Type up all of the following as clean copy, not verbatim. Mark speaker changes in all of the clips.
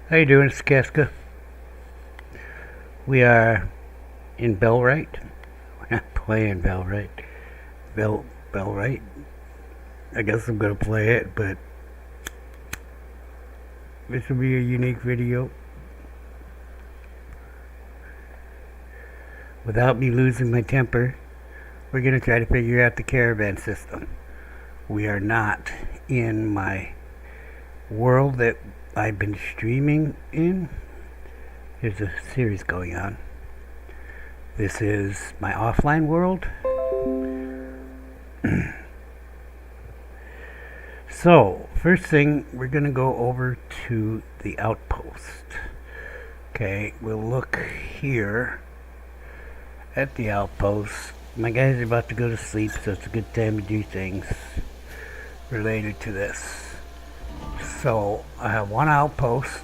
Speaker 1: How you doing, Skaska? We are in Bellwright. We're not playing Bellwright. Bellwright. I guess I'm gonna play it, but this will be a unique video. Without me losing my temper, we're gonna try to figure out the caravan system. We are not in my world that I've been streaming in. There's a series going on. This is my offline world. So, first thing, we're going to go over to the outpost. Okay, we'll look here at the outpost. My guys are about to go to sleep, so it's a good time to do things related to this. So, I have one outpost.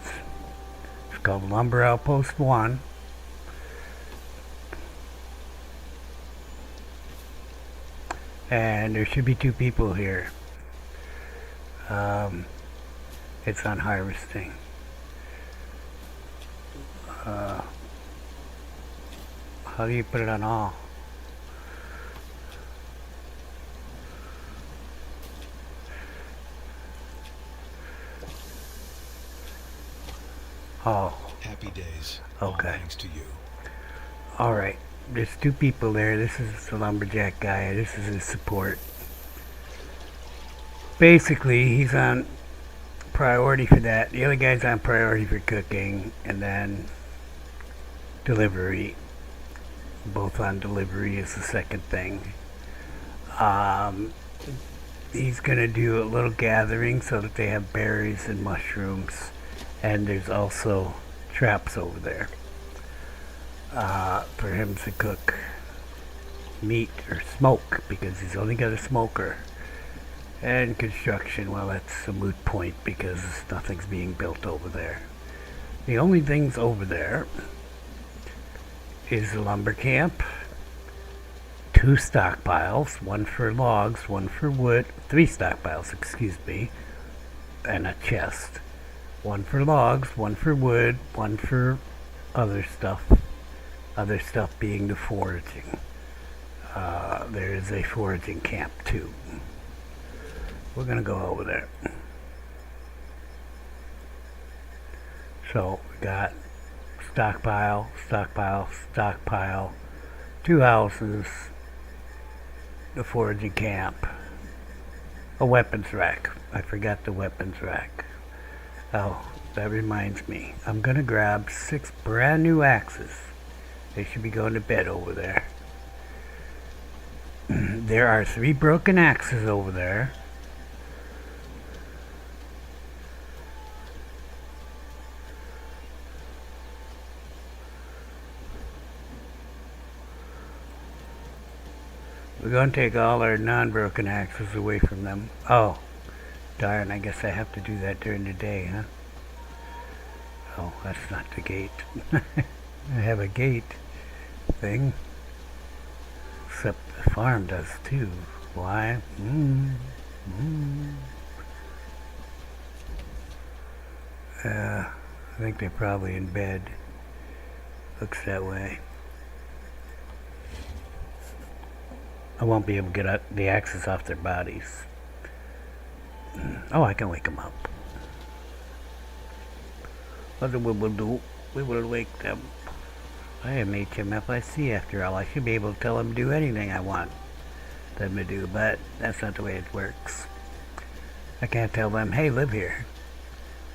Speaker 1: It's called Lumber Outpost 1. And there should be 2 people here. It's on harvesting. How do you put it on all? Oh.
Speaker 2: Happy days.
Speaker 1: Okay.
Speaker 2: All thanks to you.
Speaker 1: Alright. There's 2 people there. This is the lumberjack guy. This is his support. Basically, he's on priority for that. The other guy's on priority for cooking, and then delivery. Both on delivery is the second thing. He's gonna do a little gathering so that they have berries and mushrooms, and there's also traps over there for him to cook meat or smoke, because he's only got a smoker. And construction, well, that's a moot point because nothing's being built over there. The only things over there is the lumber camp, 2 stockpiles, 1 for logs, 1 for wood, 3 stockpiles, excuse me, and a chest. 1 for logs, 1 for wood, 1 for other stuff being the foraging. There is a foraging camp too. We're gonna go over there. So we got stockpile, 2 houses, the foraging camp, a weapons rack. I forgot the weapons rack. Oh, that reminds me. I'm gonna grab 6 brand new axes. They should be going to bed over there. There are 3 broken axes over there. We're going to take all our non-broken axes away from them. Oh, darn, I guess I have to do that during the day, huh? Oh, that's not the gate. I have a gate thing. Except the farm does too. Why? I think they're probably in bed. Looks that way. I won't be able to get the axes off their bodies. Oh, I can wake them up. What we will do, we will wake them. I am HMFIC after all. I should be able to tell them to do anything I want them to do, but that's not the way it works. I can't tell them, hey, live here.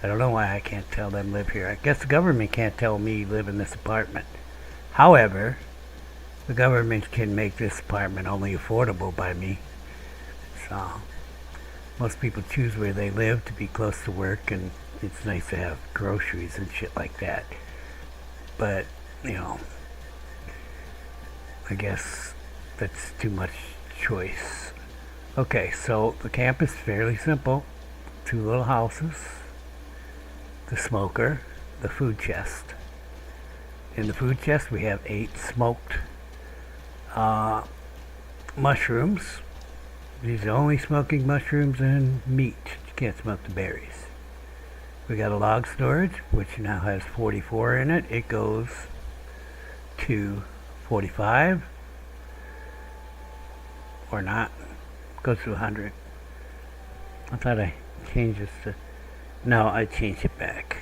Speaker 1: I don't know why I can't tell them live here. I guess the government can't tell me live in this apartment. However, the government can make this apartment only affordable by me. So, most people choose where they live to be close to work, and it's nice to have groceries and shit like that. But, you know, I guess that's too much choice. Okay, so the camp is fairly simple. 2 little houses, the smoker, the food chest. In the food chest we have 8 smoked mushrooms. These are only smoking mushrooms and meat. You can't smoke the berries. We got a log storage, which now has 44 in it. It goes to 45. Or not. Goes to 100. I thought I changed this to... No, I changed it back.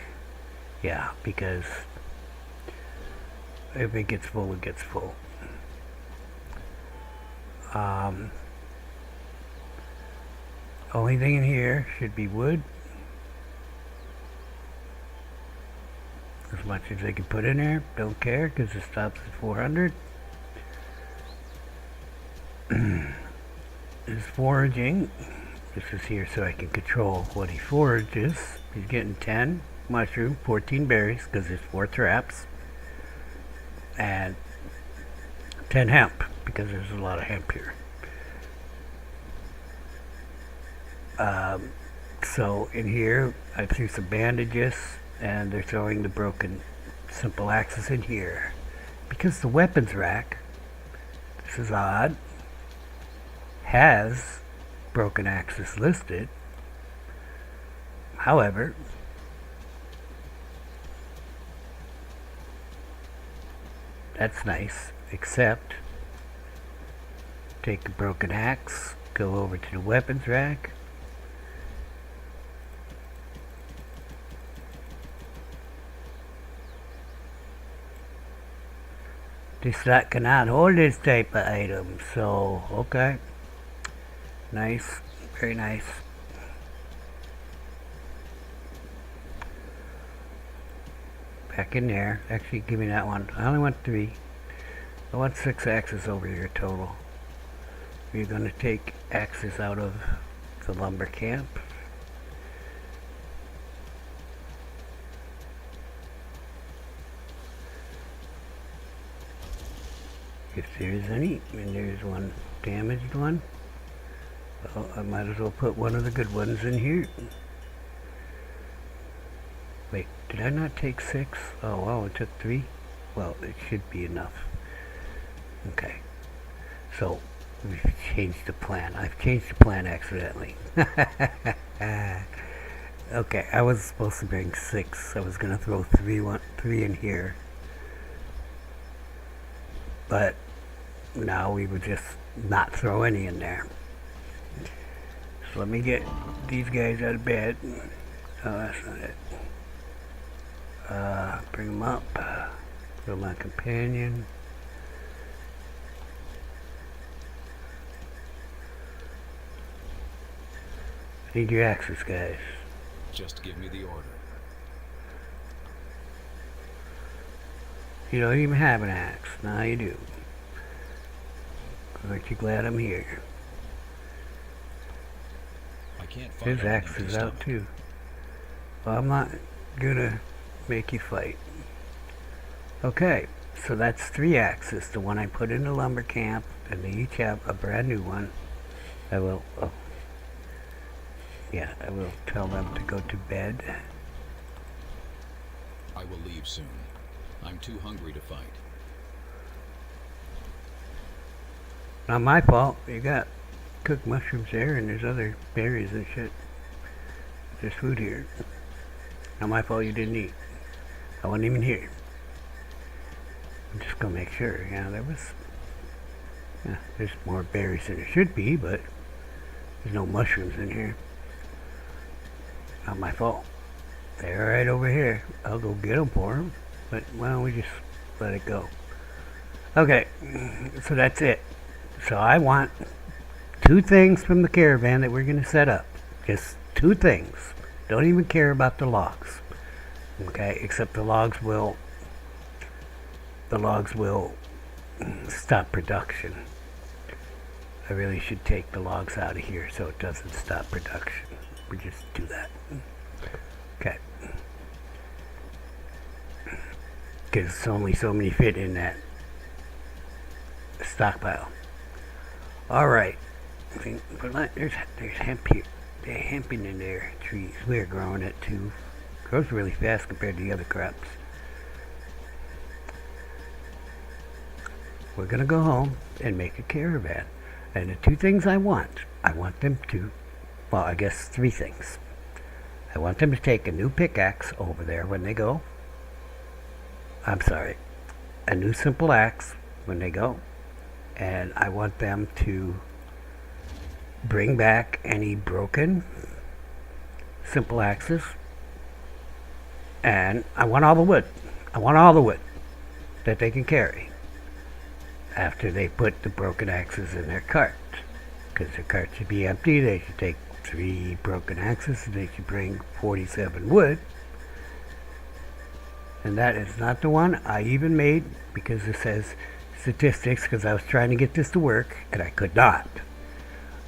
Speaker 1: Yeah, because if it gets full, it gets full. Only thing in here should be wood. As much as they can put in there. Don't care because it stops at 400. Is foraging. This is here so I can control what he forages. He's getting 10 mushroom, 14 berries because there's 4 traps, and 10 hemp because there's a lot of hemp here. So in here I threw some bandages, and they're throwing the broken simple axes in here because the weapons rack, this is odd, has broken axes listed. However, that's nice, except take a broken axe, go over to the weapons rack, this slot cannot hold this type of item, so okay. Nice, very nice. Back in there. Actually, give me that one. I only want 3. I want 6 axes over here total. We're going to take axes out of the lumber camp. If there's any, and there's one damaged one. Well, I might as well put one of the good ones in here. Wait, did I not take 6? Oh, wow, it took 3? Well, it should be enough. Okay. So, we've changed the plan. I've changed the plan accidentally. Okay, I was supposed to bring 6. I was going to throw 3 in here. But now we would just not throw any in there. So let me get these guys out of bed. Oh, that's not it. Bring them up. Throw my companion. I need your axes, guys.
Speaker 2: Just give me the order.
Speaker 1: You don't even have an axe. Now you do. Aren't you glad I'm here?
Speaker 2: I can't find
Speaker 1: his axe is out too. Well, I'm not gonna make you fight. Okay, so that's 3 axes. The one I put in the lumber camp, and they each have a brand new one. I will, yeah, I will tell them to go to bed.
Speaker 2: I will leave soon. I'm too hungry to fight.
Speaker 1: Not my fault. You got cooked mushrooms there, and there's other berries and shit. There's food here. Not my fault you didn't eat. I wasn't even here. I'm just gonna make sure. Yeah, there's more berries than there should be, but there's no mushrooms in here. Not my fault. They're right over here. I'll go get them for them. But why don't we just let it go? Okay, so that's it. So I want 2 things from the caravan that we're going to set up. Just 2 things. Don't even care about the logs. Okay, except the logs will stop production. I really should take the logs out of here so it doesn't stop production. We just do that. Okay. Because only so many fit in that stockpile. Alright. There's hemp here. There's hemp in there. Trees. We're growing it too. Grows really fast compared to the other crops. We're gonna go home and make a caravan. And the 2 things I want them to, well, I guess 3 things. I want them to take a new pickaxe over there when they go. I'm sorry, a new simple axe when they go. And I want them to bring back any broken simple axes. And I want all the wood. I want all the wood that they can carry after they put the broken axes in their cart. Because their cart should be empty. They should take 3 broken axes and they should bring 47 wood. And that is not the one I even made because it says statistics, because I was trying to get this to work and I could not.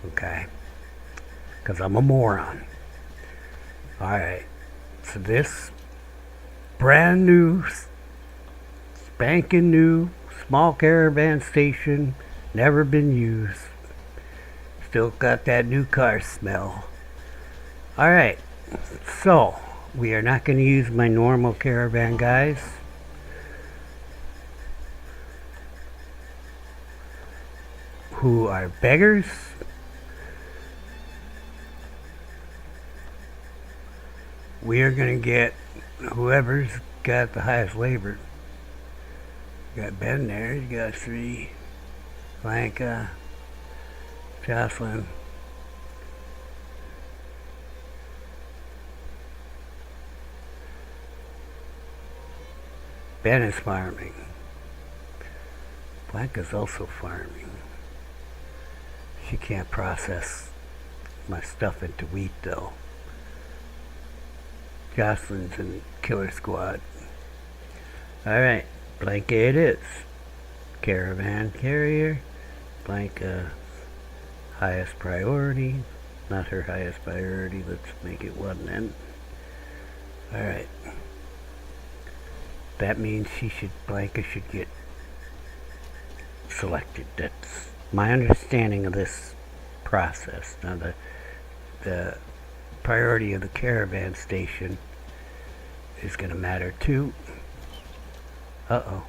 Speaker 1: Okay? Because I'm a moron. Alright. So this brand new, spanking new, small caravan station, never been used. Still got that new car smell. Alright. So, we are not going to use my normal caravan guys. Who are beggars. We are going to get whoever's got the highest labor. You got Ben there, you got 3. Blanca, Jocelyn. Ben is farming. Blanca's also farming. She can't process my stuff into wheat though. Jocelyn's in Killer Squad. Alright, Blanca it is. Caravan carrier. Blanca highest priority. Not her highest priority. Let's make it 1 then. Alright. That means Blanca should get selected. That's my understanding of this process. Now the priority of the caravan station is going to matter too. Uh-oh.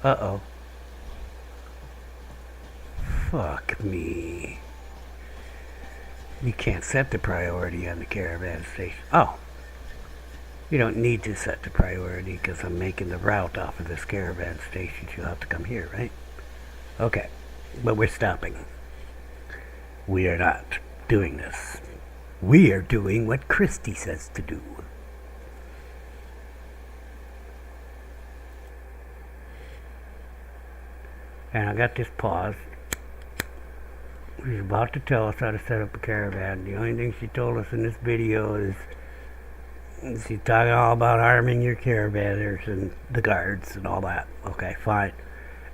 Speaker 1: Uh-oh. Fuck me. You can't set the priority on the caravan station. Oh. You don't need to set the priority because I'm making the route off of this caravan station. You'll have to come here, right? Okay. But we're stopping. We are not doing this. We are doing what Kristi says to do. And I got this paused. She's about to tell us how to set up a caravan. The only thing she told us in this video is she's talking all about arming your caravanners and the guards and all that. Okay, fine.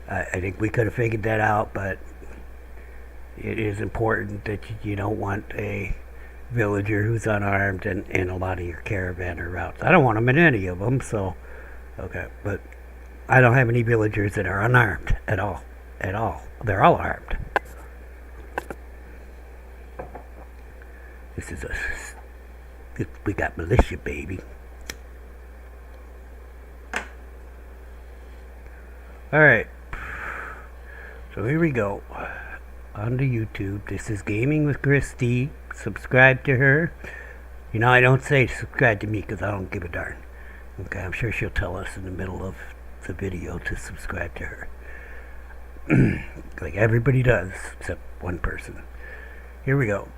Speaker 1: I think we could have figured that out, but it is important that you don't want a villager who's unarmed in a lot of your caravaner routes. I don't want them in any of them, so okay, but I don't have any villagers that are unarmed at all. At all. They're all armed. This is we got militia, baby. Alright. So here we go. On to YouTube. This is Gaming with Kristi. Subscribe to her. You know, I don't say subscribe to me because I don't give a darn. Okay, I'm sure she'll tell us in the middle of the video to subscribe to her. Like everybody does, except one person. Here we go.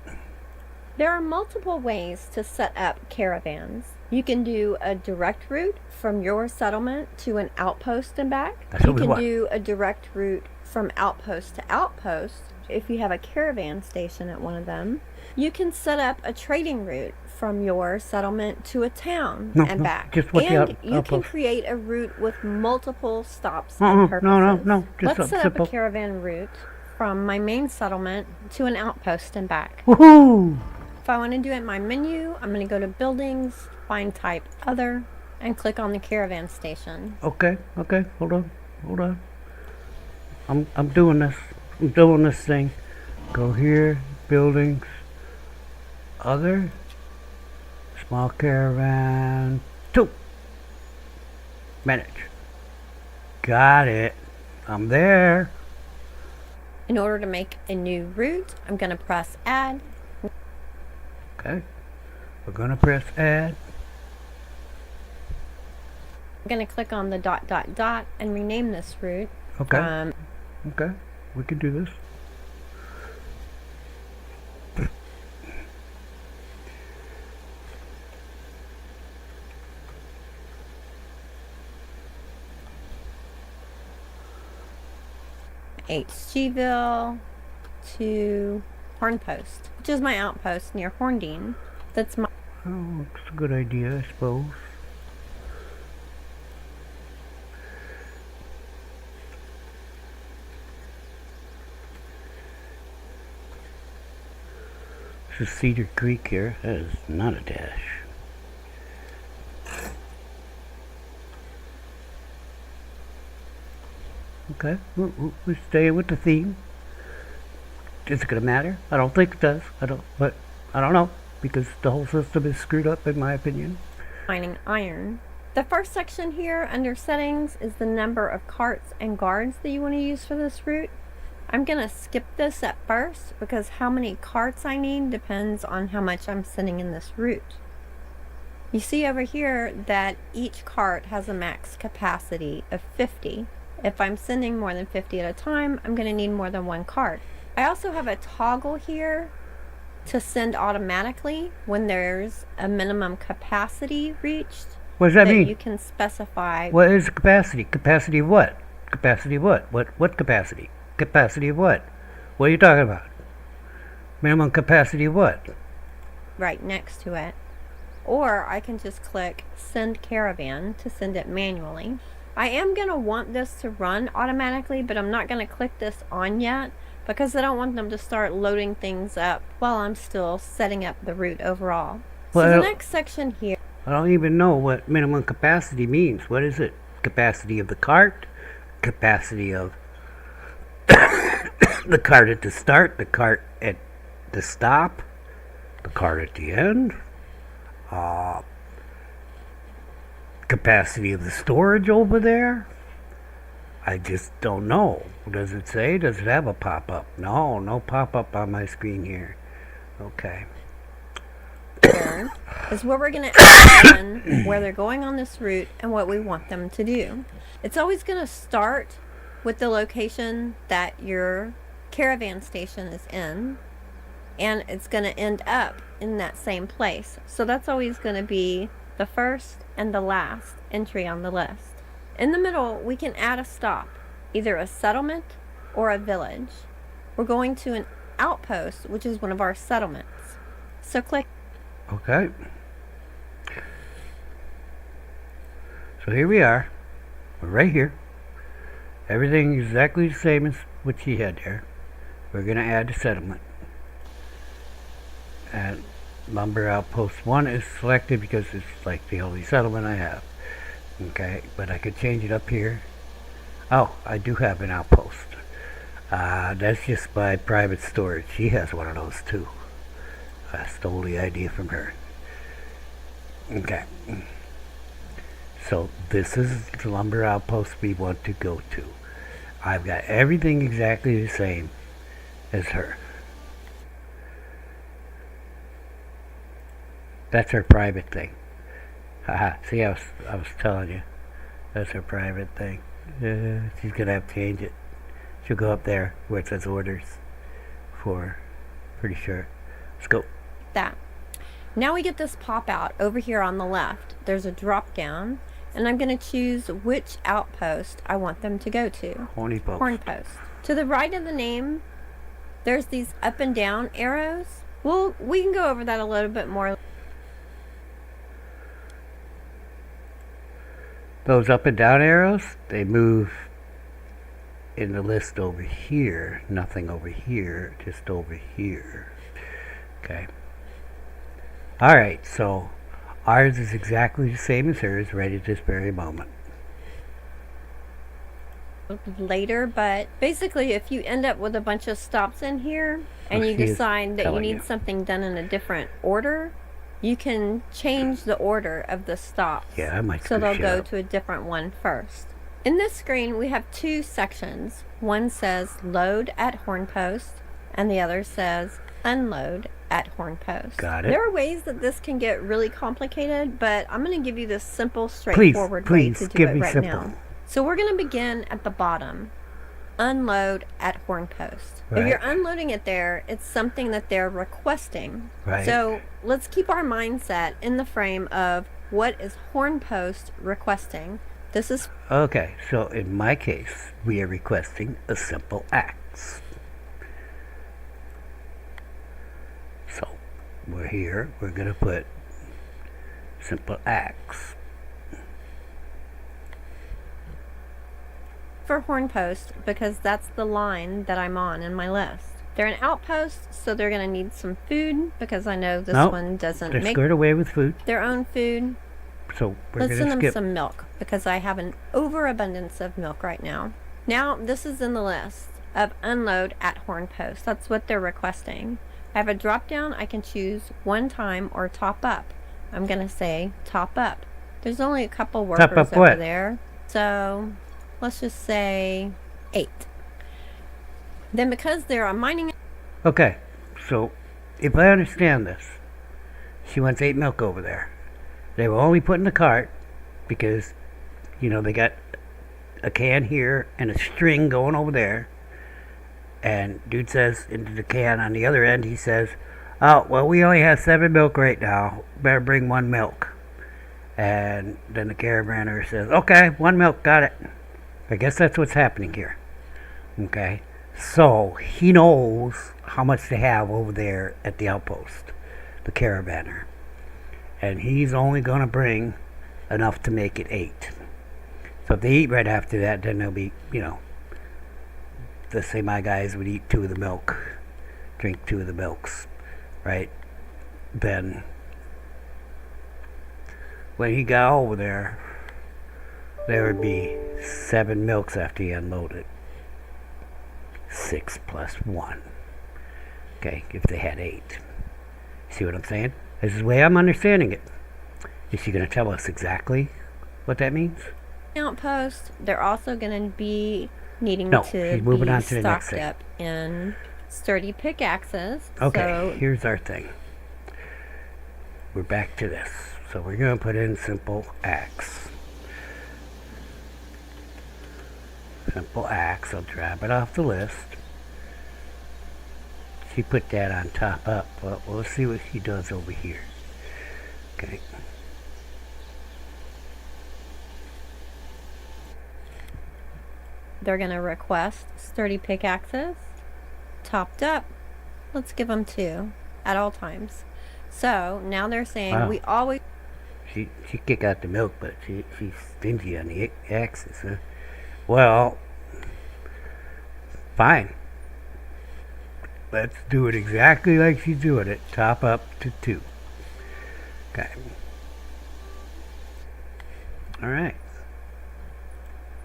Speaker 3: There are multiple ways to set up caravans. You can do a direct route from your settlement to an outpost and back. You can do a direct route from outpost to outpost if you have a caravan station at one of them. You can set up a trading route from your settlement to a town and back. And you can create a route with multiple stops and purposes. Let's set up a caravan route from my main settlement to an outpost and back.
Speaker 1: Woohoo!
Speaker 3: If I want to do it in my menu, I'm going to go to Buildings, find Type Other, and click on the caravan station.
Speaker 1: Okay, hold on. I'm doing this. I'm doing this thing. Go here, Buildings, Other, Small Caravan, 2. Manage. Got it. I'm there.
Speaker 3: In order to make a new route, I'm going to press add.
Speaker 1: Okay. We're going to press add.
Speaker 3: I'm going to click on the ... and rename this route.
Speaker 1: Okay. Okay. We can do this.
Speaker 3: HGville to Hornpost, which is my outpost near Horndine. That's my...
Speaker 1: Oh, it's a good idea, I suppose. This is Cedar Creek here. That is not a dash. Okay, we're staying with the theme. Is it gonna matter? I don't think it does. I don't know, because the whole system is screwed up in my opinion.
Speaker 3: Mining iron. The first section here under settings is the number of carts and guards that you want to use for this route. I'm gonna skip this at first because how many carts I need depends on how much I'm sending in this route. You see over here that each cart has a max capacity of 50. If I'm sending more than 50 at a time, I'm going to need more than one cart. I also have a toggle here to send automatically when there's a minimum capacity reached.
Speaker 1: What does that mean?
Speaker 3: You can specify.
Speaker 1: What is capacity? Capacity of what? Capacity of what? What capacity? Capacity of what? What are you talking about? Minimum capacity of what?
Speaker 3: Right next to it. Or I can just click Send Caravan to send it manually. I am going to want this to run automatically, but I'm not going to click this on yet because I don't want them to start loading things up while I'm still setting up the route overall.
Speaker 1: Well,
Speaker 3: so the next section here.
Speaker 1: I don't even know what minimum capacity means. What is it? Capacity of the cart? Capacity of the cart at the start? The cart at the stop? The cart at the end? Capacity of the storage over there? I just don't know. Does it say? Does it have a pop-up? No pop-up on my screen here. Okay.
Speaker 3: Here is where we're going to add in where they're going on this route and what we want them to do. It's always going to start with the location that your caravan station is in, and it's going to end up in that same place. So that's always going to be the first and the last entry on the list. In the middle, we can add a stop, either a settlement or a village. We're going to an outpost, which is one of our settlements. So click.
Speaker 1: Okay. So here we are. We're right here. Everything exactly the same as what she had there. We're going to add the settlement. And Lumber Outpost 1 is selected because it's like the only settlement I have. Okay, but I could change it up here. Oh, I do have an outpost. That's just my private storage. She has one of those too. I stole the idea from her. Okay. So this is the lumber outpost we want to go to. I've got everything exactly the same as her. That's her private thing. Haha, see, I was telling you. That's her private thing. She's going to have to change it. She'll go up there where it says orders for, pretty sure. Let's go.
Speaker 3: That. Now we get this pop out over here on the left. There's a drop down, and I'm going to choose which outpost I want them to go to. Hornpost. To the right of the name, there's these up and down arrows. Well, we can go over that a little bit more.
Speaker 1: Those up and down arrows, they move in the list over here. Nothing over here, just over here. Okay. Alright, so ours is exactly the same as hers right at this very moment.
Speaker 3: Later, but basically if you end up with a bunch of stops in here and you decide that you need something done in a different order, you can change the order of the stops.
Speaker 1: Yeah, I might
Speaker 3: so they'll go to a different one first. In this screen, we have two sections. One says load at horn post, and the other says unload at horn post.
Speaker 1: Got it.
Speaker 3: There are ways that this can get really complicated, but I'm going to give you this simple, straightforward way to do it right now. So we're going to begin at the bottom. Unload at horn post.
Speaker 1: Right.
Speaker 3: If you're unloading it there, it's something that they're requesting.
Speaker 1: Right.
Speaker 3: So let's keep our mindset in the frame of what is horn post requesting. This is
Speaker 1: Okay, so in my case, we are requesting a simple axe. So we're here, we're going to put simple axe.
Speaker 3: for horn post because that's the line that I'm on in my list. They're an outpost, so they're going to need some food because I know this one doesn't
Speaker 1: they're
Speaker 3: make
Speaker 1: squared away with food.
Speaker 3: their own food.
Speaker 1: So we're
Speaker 3: Let's
Speaker 1: going
Speaker 3: send
Speaker 1: to
Speaker 3: them
Speaker 1: skip.
Speaker 3: some milk because I have an overabundance of milk right now. Now, this is in the list of unload at horn post. That's what they're requesting. I have a drop down. I can choose one time or top up. I'm going to say top up. There's only a couple workers
Speaker 1: Top up
Speaker 3: over
Speaker 1: what?
Speaker 3: there. So let's just say 8. Then because they're a mining...
Speaker 1: Okay, so if I understand this, she wants 8 milk over there. They were only put in the cart because, you know, they got a can here and a string going over there. And dude says into the can on the other end, he says, oh, well, we only have 7 milk right now. Better bring 1 milk. And then the caravaner says, okay, 1 milk, got it. I guess that's what's happening here. Okay, so he knows how much they have over there at the outpost, the caravaner. And he's only going to bring enough to make it 8. So if they eat right after that, then they'll be, you know, let's say my guys would eat 2 of the milk, drink 2 of the milks, right? Then when he got over there, there would be 7 milks after he unloaded. 6 plus 1. Okay, if they had 8. See what I'm saying? This is the way I'm understanding it. Is she going to tell us exactly what that means?
Speaker 3: outpost, they're also going to be needing
Speaker 1: No,
Speaker 3: to
Speaker 1: she's moving
Speaker 3: be
Speaker 1: on to the next
Speaker 3: stocked
Speaker 1: thing.
Speaker 3: up in sturdy pickaxes.
Speaker 1: Okay,
Speaker 3: So
Speaker 1: here's our thing. We're back to this. So we're going to put in simple axe. Simple axe. I'll grab it off the list. She put that on top up. Well, we'll see what she does over here. Okay.
Speaker 3: they're going to request sturdy pickaxes, topped up. Let's give them 2 at all times. So now they're saying
Speaker 1: Wow.
Speaker 3: we always
Speaker 1: She kick out the milk, but she's stingy on the axes, huh? Well, fine. Let's do it exactly like she's doing it. Top up to 2. Okay. Alright.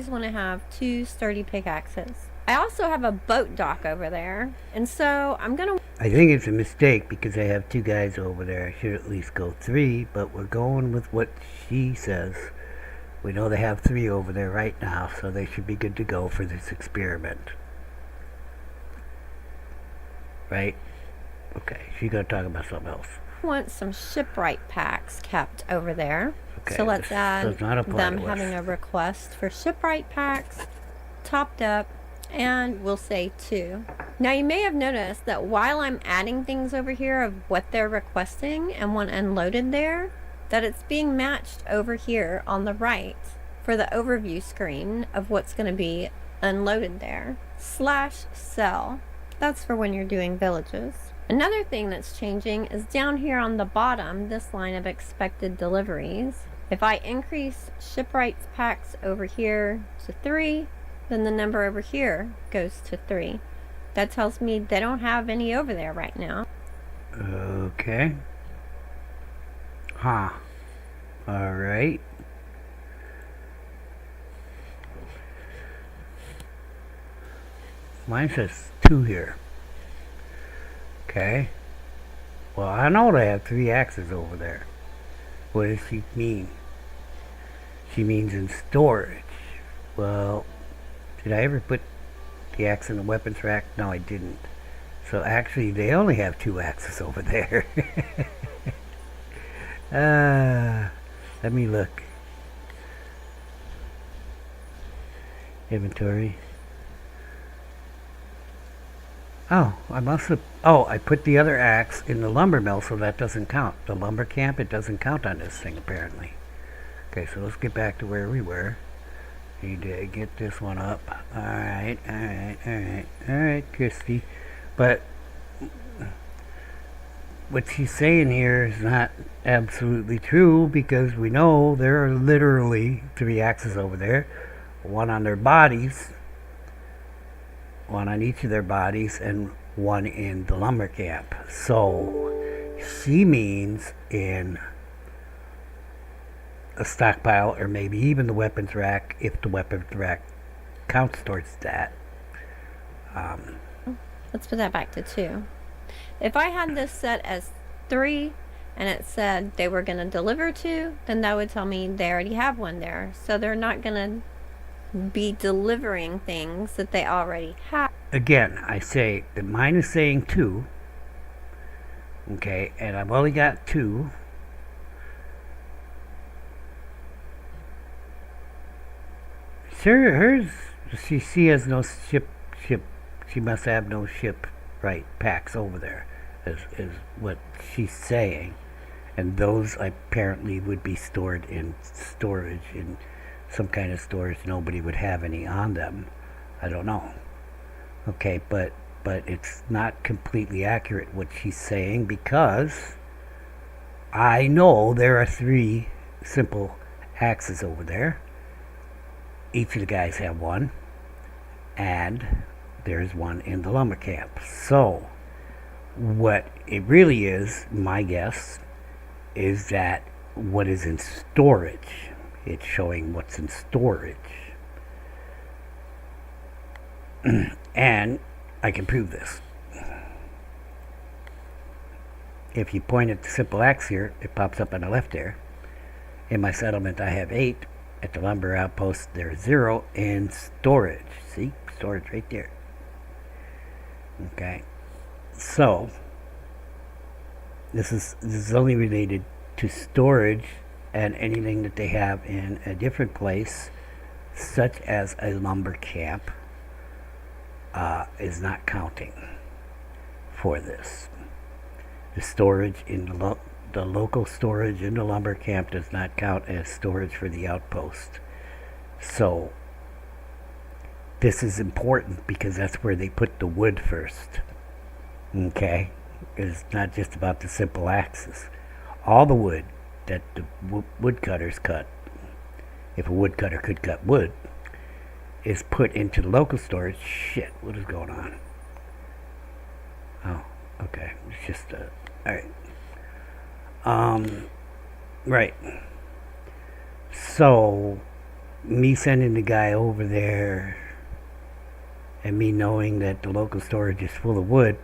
Speaker 3: want to have 2 sturdy pickaxes. I also have a boat dock over there, and so I'm going to...
Speaker 1: I think it's a mistake because I have 2 guys over there. I should at least go 3, but we're going with what she says. We know they have 3 over there right now, so they should be good to go for this experiment. Right? Okay, she's going to talk about something else.
Speaker 3: want some shipwright packs kept over there.
Speaker 1: Okay,
Speaker 3: So let's
Speaker 1: this
Speaker 3: add
Speaker 1: does not apply
Speaker 3: them
Speaker 1: to us.
Speaker 3: having a request for shipwright packs, topped up, and we'll say 2. Now you may have noticed that while I'm adding things over here of what they're requesting and want unloaded there, that it's being matched over here on the right for the overview screen of what's going to be unloaded there. /sell. That's for when you're doing villages. Another thing that's changing is down here on the bottom, this line of expected deliveries. If I increase shipwrights packs over here to 3, then the number over here goes to 3. That tells me they don't have any over there right now.
Speaker 1: Okay. Huh. Alright. Mine says 2 here. Okay. Well, I know they have 3 axes over there. What does she mean? She means in storage. well, did I ever put the axe in the weapons rack? No, I didn't. So actually, they only have 2 axes over there. Let me look. Inventory. Oh, I must have... Oh, I put the other axe in the lumber mill, so that doesn't count. The lumber camp, it doesn't count on this thing, apparently. Okay, so let's get back to where we were. Need to get this one up. Alright, Kristi. But what she's saying here is not absolutely true, because we know there are literally 3 axes over there. One on their bodies, one on each of their bodies, and one in the lumber camp. So she means in a stockpile, or maybe even the weapons rack, if the weapons rack counts towards that.
Speaker 3: Let's put that back to 2. If I had this set as 3 and it said they were going to deliver 2, then that would tell me they already have one there. So they're not going to be delivering things that they already have.
Speaker 1: Again, I say that mine is saying 2. Okay, and I've only got 2. Sure, hers, she has no ship, she must have no shipwright packs over there, is what she's saying. And those apparently would be stored in storage, in some kind of storage. Nobody would have any on them. I don't know. Okay, but it's not completely accurate what she's saying, because I know there are 3 simple axes over there. Each of the guys have one, and there's one in the lumber camp. So what it really is, my guess, is that what is in storage, it's showing what's in storage. And I can prove this. If you point at the simple axe here, it pops up on the left there. In my settlement I have 8. At the lumber outpost there's 0 in storage. See? Storage right there. Okay. So this is only related to storage, and anything that they have in a different place, such as a lumber camp, is not counting for this. The storage in the local storage in the lumber camp does not count as storage for the outpost. So this is important, because that's where they put the wood first. Okay? It's not just about the simple axes. All the wood that the woodcutters cut, if a woodcutter could cut wood, is put into the local storage. Shit, what is going on? Oh, okay. It's just alright. Right. So me sending the guy over there, and me knowing that the local storage is full of wood,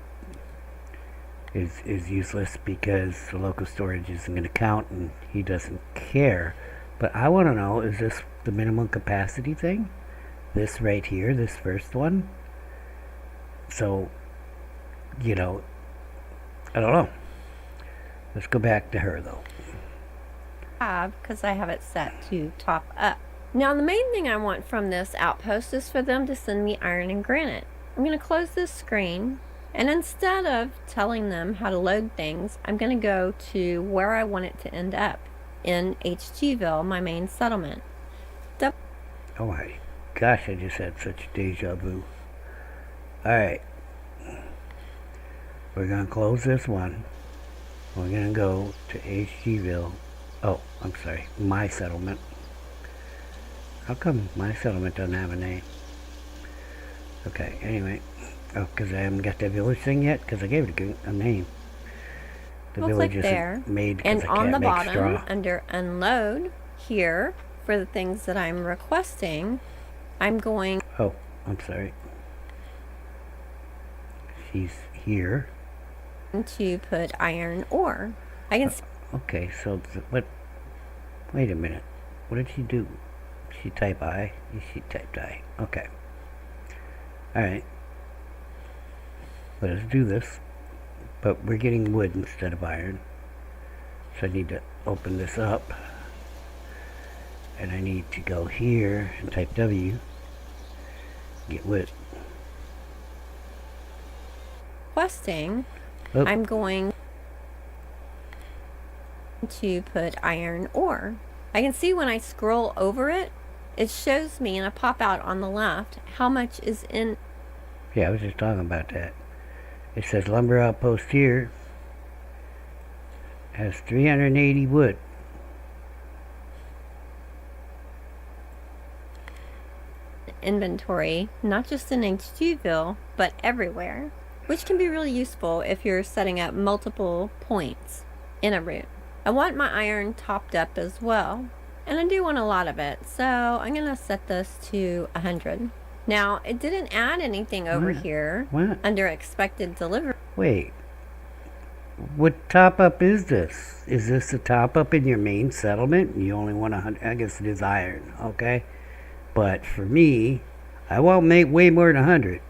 Speaker 1: is useless, because the local storage isn't going to count, and he doesn't care. But I want to know, is this the minimum capacity thing? This right here, this first one? So, you know, I don't know. Let's go back to her, though.
Speaker 3: Because I have it set to top up. Now the main thing I want from this outpost is for them to send me iron and granite. I'm going to close this screen, and instead of telling them how to load things, I'm going to go to where I want it to end up, in HGville, my main settlement.
Speaker 1: Oh my gosh, I just had such deja vu. Alright. We're going to close this one. We're going to go to HGville. Oh, I'm sorry. My settlement. How come my settlement doesn't have a name? Okay, anyway. Oh, because I haven't got that village thing yet? Because I gave it a name. The
Speaker 3: We'll
Speaker 1: village
Speaker 3: click
Speaker 1: isn't
Speaker 3: there,
Speaker 1: made because
Speaker 3: and
Speaker 1: I
Speaker 3: on
Speaker 1: can't
Speaker 3: the
Speaker 1: make
Speaker 3: bottom,
Speaker 1: straw.
Speaker 3: under unload, here, for the things that I'm requesting, I'm going
Speaker 1: Oh, I'm sorry. She's here.
Speaker 3: to put iron ore. I can
Speaker 1: Okay, so what? Wait a minute. What did she do? She type I. She typed I. Okay. Alright. Let us do this. But we're getting wood instead of iron. So I need to open this up. And I need to go here and type W. Get wood.
Speaker 3: Questing.
Speaker 1: Oh.
Speaker 3: I'm going to put iron ore. I can see when I scroll over it, it shows me in a pop out on the left how much is in.
Speaker 1: Yeah, I was just talking about that. It says lumber outpost here has 380 wood.
Speaker 3: Inventory, not just in HGville, but everywhere, which can be really useful if you're setting up multiple points in a route. I want my iron topped up as well, and I do want a lot of it, so I'm going to set this to 100. Now, it didn't add anything over here under expected delivery.
Speaker 1: Wait, what top up is this? Is this a top up in your main settlement? You only want 100. I guess it is iron, okay? But for me, I won't make way more than 100.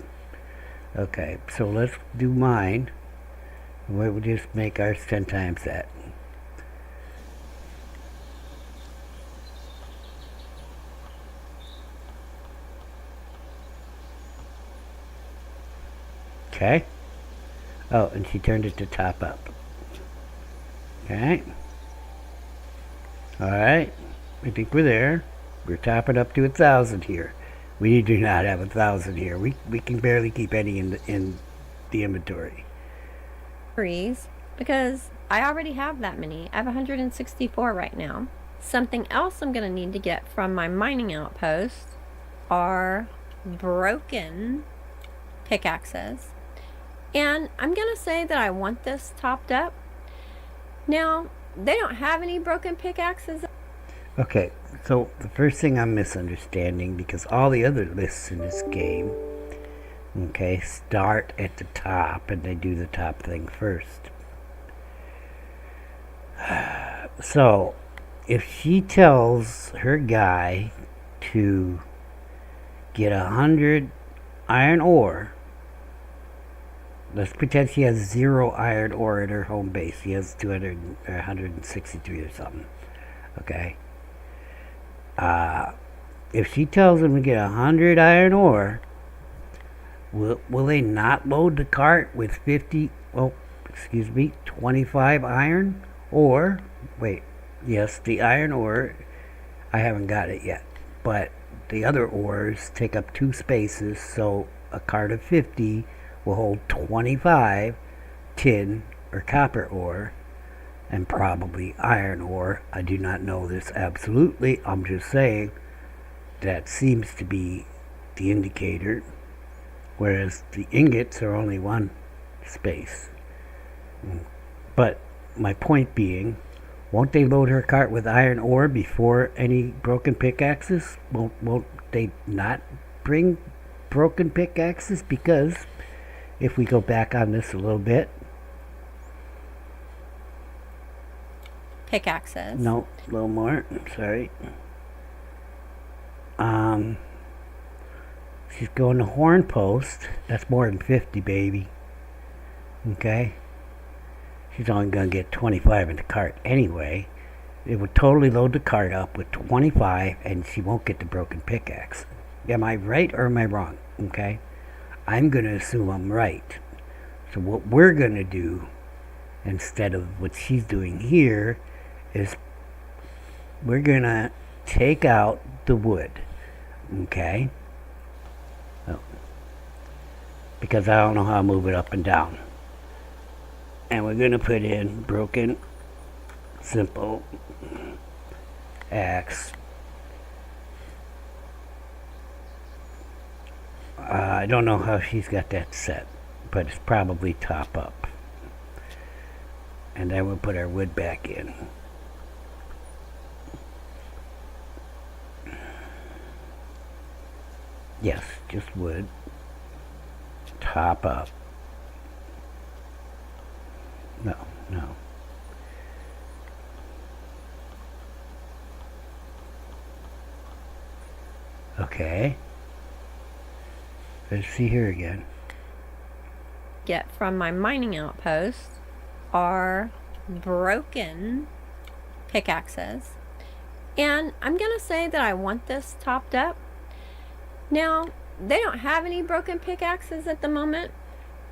Speaker 1: Okay, so let's do mine. We'll just make ours 10 times that. Okay. Oh, and she turned it to top up. Okay. Alright. I think we're there. We're topping up to 1,000 here. We do not have 1,000 here. We can barely keep any in the inventory.
Speaker 3: Because I already have that many. I have 164 right now. Something else I'm going to need to get from my mining outpost are broken pickaxes. And I'm going to say that I want this topped up. Now, they don't have any broken pickaxes.
Speaker 1: Okay, so the first thing I'm misunderstanding, because all the other lists in this game, okay, start at the top and they do the top thing first. So, if she tells her guy to get 100 iron ore, let's pretend she has 0 iron ore at her home base. She has 200 or 163 or something. Okay. If she tells him to get 100 iron ore, will they not load the cart with 25 iron? Or, wait, yes, the iron ore, I haven't got it yet. But the other ores take up 2 spaces, so a cart of 50 will hold 25 tin or copper ore, and probably iron ore. I do not know this absolutely. I'm just saying that seems to be the indicator, whereas the ingots are only 1 space. But my point being, won't they load her cart with iron ore before any broken pickaxes? Won't they not bring broken pickaxes? Because if we go back on this a little bit,
Speaker 3: pickaxes.
Speaker 1: No, a little more. Sorry. She's going to horn post. That's more than 50, baby. Okay. She's only going to get 25 in the cart anyway. It would totally load the cart up with 25, and she won't get the broken pickaxe. Am I right or am I wrong? Okay. I'm going to assume I'm right. So what we're going to do, instead of what she's doing here, is we're gonna take out the wood, okay? Oh. Because I don't know how to move it up and down. And we're gonna put in broken, simple, axe. I don't know how she's got that set, but it's probably top up. And then we'll put our wood back in. Yes, just wood. Top up. No. Okay. Let's see here again.
Speaker 3: Get from my mining outpost are broken pickaxes. And I'm going to say that I want this topped up. Now, they don't have any broken pickaxes at the moment,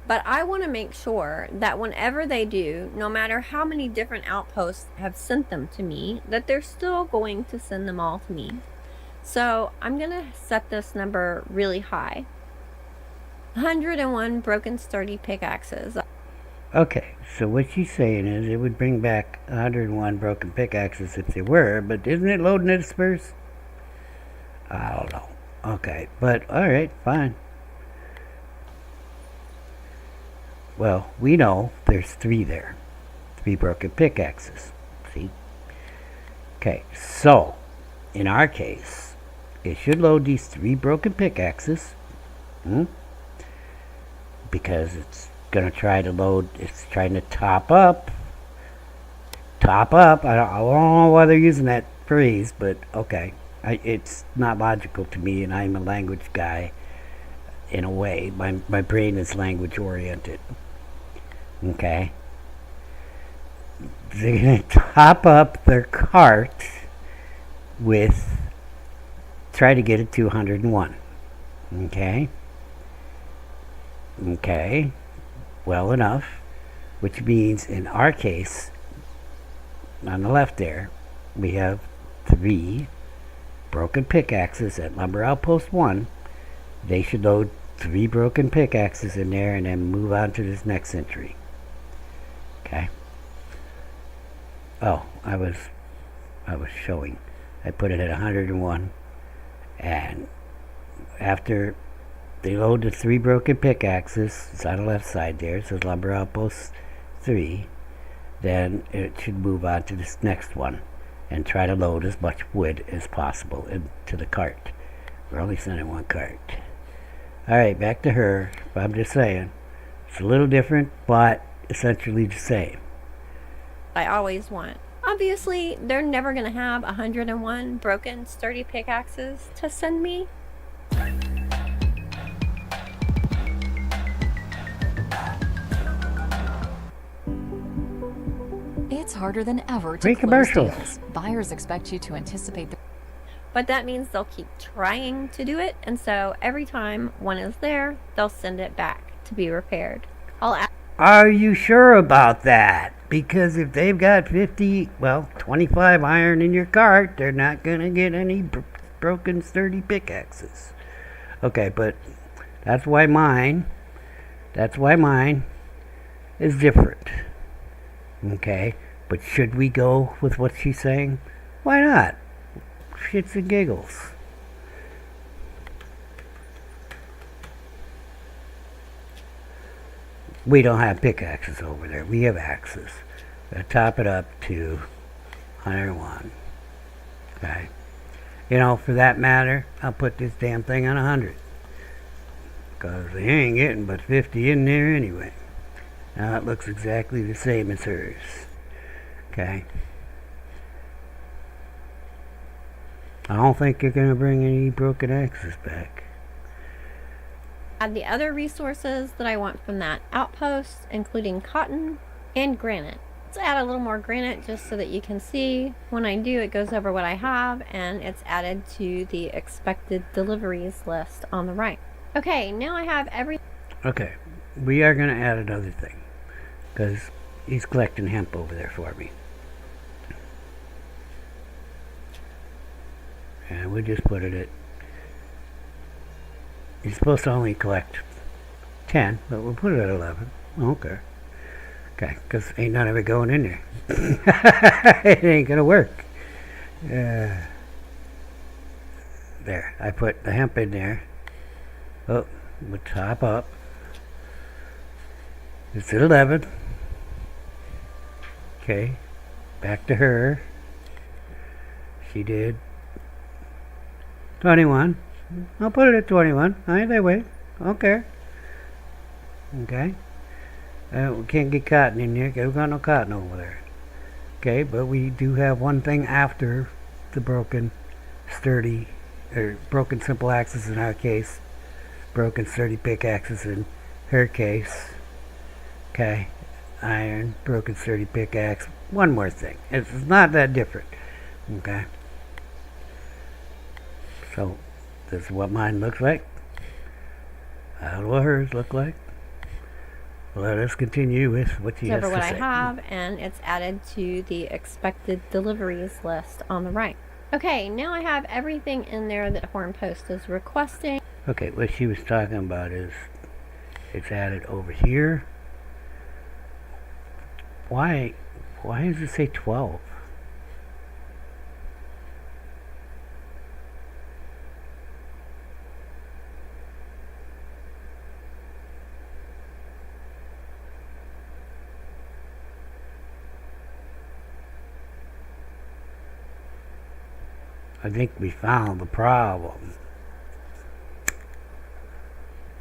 Speaker 3: but I want to make sure that whenever they do, no matter how many different outposts have sent them to me, that they're still going to send them all to me. So I'm going to set this number really high. 101 broken sturdy pickaxes.
Speaker 1: Okay, so what she's saying is it would bring back 101 broken pickaxes if they were, but isn't it loading at disperse? I don't know. Okay, but alright, fine. Well, we know there's 3 there. 3 broken pickaxes. See? Okay, so, in our case, it should load these 3 broken pickaxes. Because it's going to try to load, it's trying to top up. I don't know why they're using that phrase, but okay. It's not logical to me, and I'm a language guy in a way. My brain is language oriented. Okay. They're going to top up their cart with, try to get it to 101. Okay. Okay. Well enough. Which means in our case, on the left there, we have 3 broken pickaxes at Lumber Outpost 1. They should load 3 broken pickaxes in there and then move on to this next entry. Okay. Oh, I was showing. I put it at 101, and after they load the 3 broken pickaxes, it's on the left side there, it says Lumber Outpost 3, then it should move on to this next one and try to load as much wood as possible into the cart. We're only sending 1 cart. Alright, back to her. But I'm just saying, it's a little different, but essentially the same.
Speaker 3: I always want. Obviously, they're never going to have 101 broken sturdy pickaxes to send me.
Speaker 4: It's harder than ever to
Speaker 1: Free
Speaker 4: close
Speaker 1: commercials.
Speaker 4: deals. Buyers expect you to anticipate the
Speaker 3: But that means they'll keep trying to do it, and so every time one is there, they'll send it back to be repaired.
Speaker 1: Are you sure about that? Because if they've got 25 iron in your cart, they're not going to get any broken sturdy pickaxes. Okay, but that's why mine is different. Okay, but should we go with what she's saying? Why not? Shits and giggles. We don't have pickaxes over there. We have axes. We'll top it up to 101. Okay. You know, for that matter, I'll put this damn thing on 100. Because they ain't getting but 50 in there anyway. Now it looks exactly the same as hers. Okay. I don't think you're going to bring any broken axes back.
Speaker 3: Add the other resources that I want from that outpost, including cotton and granite. Let's add a little more granite just so that you can see. When I do, it goes over what I have, and it's added to the expected deliveries list on the right. Okay, now I have everything.
Speaker 1: Okay, we are going to add another thing, because he's collecting hemp over there for me. And we'll just put it at, he's supposed to only collect 10, but we'll put it at 11. Okay. Okay, because ain't none of it going in there. It ain't going to work. There, I put the hemp in there. Oh, we'll top up. It's at 11. Okay, back to her. She did 21. I'll put it at 21. Either way. Okay. Okay. We can't get cotton in there because we got no cotton over there. Okay, but we do have one thing after the broken, sturdy or broken simple axes in our case, broken sturdy pickaxes in her case. Okay, iron, broken sturdy pickaxe. One more thing. It's not that different. Okay. So, this is what mine looks like. That's what hers look like. Let us continue with what she has
Speaker 3: over
Speaker 1: to
Speaker 3: what
Speaker 1: say.
Speaker 3: I have, and it's added to the expected deliveries list on the right. Okay, now I have everything in there that Horn Post is requesting.
Speaker 1: Okay, what she was talking about is it's added over here. Why does it say 12? I think we found the problem.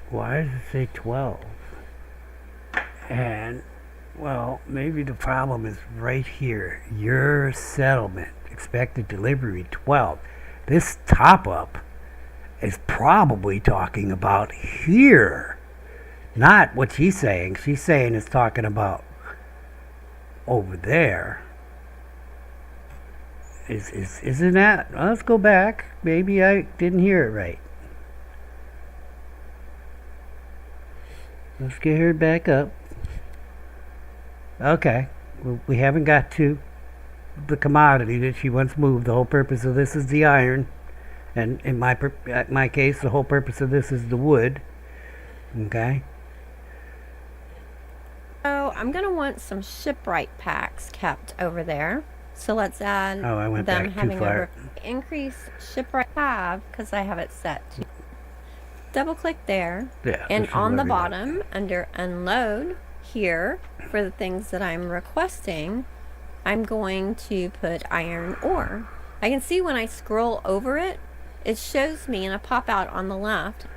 Speaker 1: Why does it say 12? And, well, maybe the problem is right here. Your settlement, expected delivery 12. This top up is probably talking about here. Not what she's saying. She's saying it's talking about over there. Isn't that? Well, let's go back. Maybe I didn't hear it right. Let's get her back up. Okay. Well, we haven't got to the commodity that she wants moved. The whole purpose of this is the iron. And in my case, the whole purpose of this is the wood. Okay.
Speaker 3: So I'm going to want some shipwright packs kept over there. So let's add
Speaker 1: Oh, I went
Speaker 3: them
Speaker 1: back too
Speaker 3: having
Speaker 1: far.
Speaker 3: increase shipwright have because I have it set to. Double click there,
Speaker 1: Yeah.
Speaker 3: and
Speaker 1: this is
Speaker 3: on
Speaker 1: where
Speaker 3: the
Speaker 1: we go.
Speaker 3: bottom under unload here for the things that I'm requesting, I'm going to put iron ore. I can see when I scroll over it, it shows me in a pop out on the left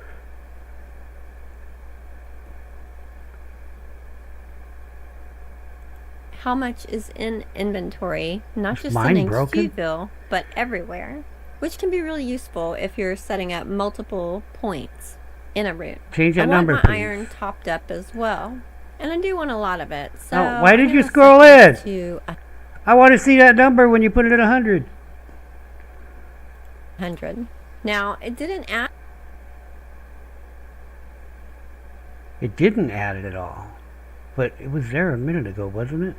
Speaker 3: how much is in inventory, not
Speaker 1: Is
Speaker 3: just
Speaker 1: mine
Speaker 3: in
Speaker 1: broken?
Speaker 3: Stewville, but everywhere, which can be really useful if you're setting up multiple points in a route.
Speaker 1: Change that
Speaker 3: I
Speaker 1: number,
Speaker 3: want my
Speaker 1: please.
Speaker 3: iron topped up as well, and I do want a lot of it. So
Speaker 1: Oh, why did
Speaker 3: I'm
Speaker 1: you
Speaker 3: gonna
Speaker 1: scroll
Speaker 3: set this
Speaker 1: in?
Speaker 3: to
Speaker 1: I want to see that number when you put it at 100.
Speaker 3: 100. Now it didn't add.
Speaker 1: It didn't add it at all. But it was there a minute ago, wasn't it?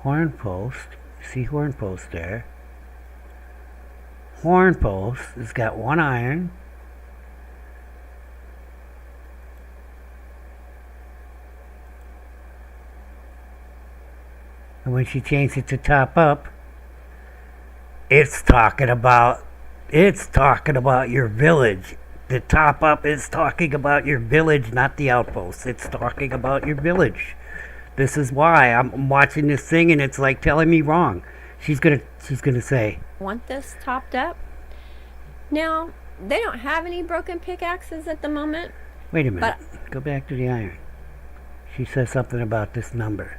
Speaker 1: Horn post. See horn post there. Horn post has got one iron. And when she changed it to top up, it's talking about your village. The top up is talking about your village, not the outpost. It's talking about your village. This is why I'm watching this thing and it's like telling me wrong. She's gonna say,
Speaker 3: Want this topped up. Now they don't have any broken pickaxes at the moment.
Speaker 1: wait a minute, go back to the iron. She says something about this number.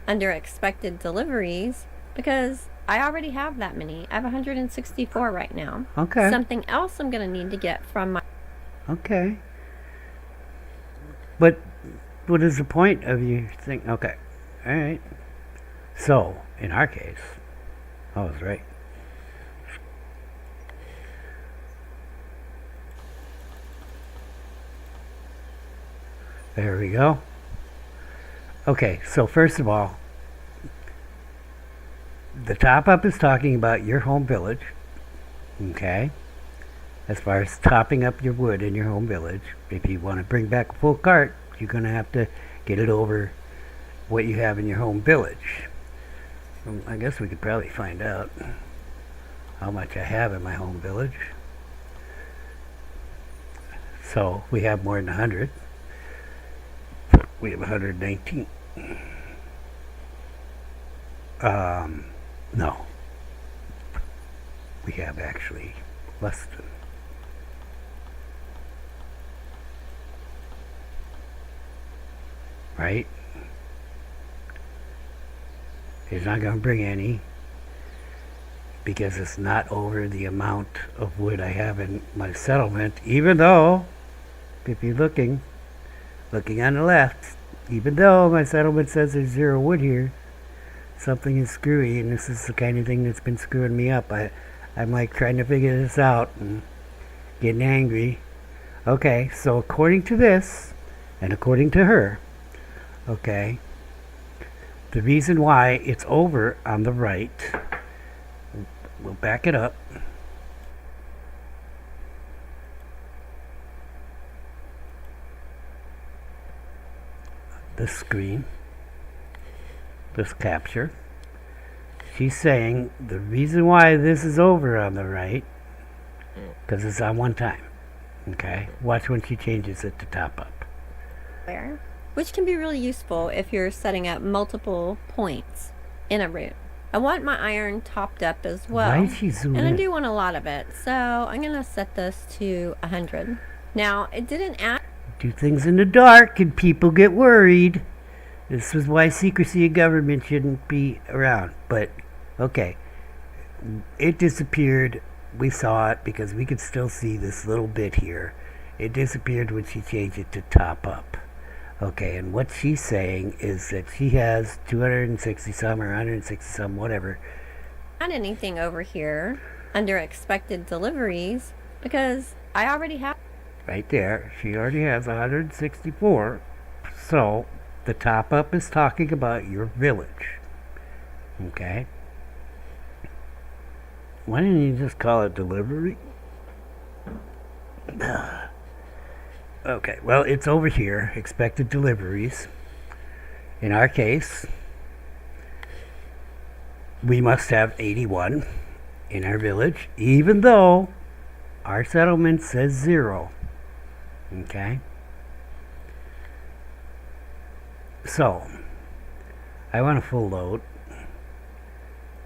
Speaker 3: Under expected deliveries, because I already have that many. I have 164 right now.
Speaker 1: Okay.
Speaker 3: Something else I'm going to need to get from my.
Speaker 1: Okay. But what is the point of you think? Okay. All right. So, in our case, I was right. There we go. Okay, so first of all, the top up is talking about your home village. Okay? As far as topping up your wood in your home village, if you want to bring back a full cart, you're going to have to get it over what you have in your home village. I guess we could probably find out how much I have in my home village. So we have more than 100. We have 119. No. We have actually less than. Right? He's not going to bring any. because it's not over the amount of wood I have in my settlement, even though, if you're looking on the left, even though my settlement says there's 0 wood here, something is screwy, and this is the kind of thing that's been screwing me up. I'm like trying to figure this out and getting angry. Okay, so according to this, and according to her, okay, the reason why it's over on the right, we'll back it up. This screen, this capture, she's saying the reason why this is over on the right, because it's on one time. Okay, watch when she changes it to top up.
Speaker 3: Which can be really useful if you're setting up multiple points in a route. I want my iron topped up as well.
Speaker 1: Why is she zooming
Speaker 3: and I
Speaker 1: in?
Speaker 3: do want a lot of it, so I'm going to set this to 100. Now, it didn't add...
Speaker 1: Do things in the dark and people get worried. This is why secrecy of government shouldn't be around. But, okay, it disappeared. We saw it because we could still see this little bit here. It disappeared when she changed it to top up. Okay, and what she's saying is that she has 260 some or 160 some, whatever.
Speaker 3: Not anything over here under expected deliveries because I already have...
Speaker 1: Right there, she already has 164. So, the top up is talking about your village. Okay? Why didn't you just call it delivery? Okay, well, it's over here, expected deliveries. In our case, we must have 81 in our village, even though our settlement says 0. Okay? So, I want a full load.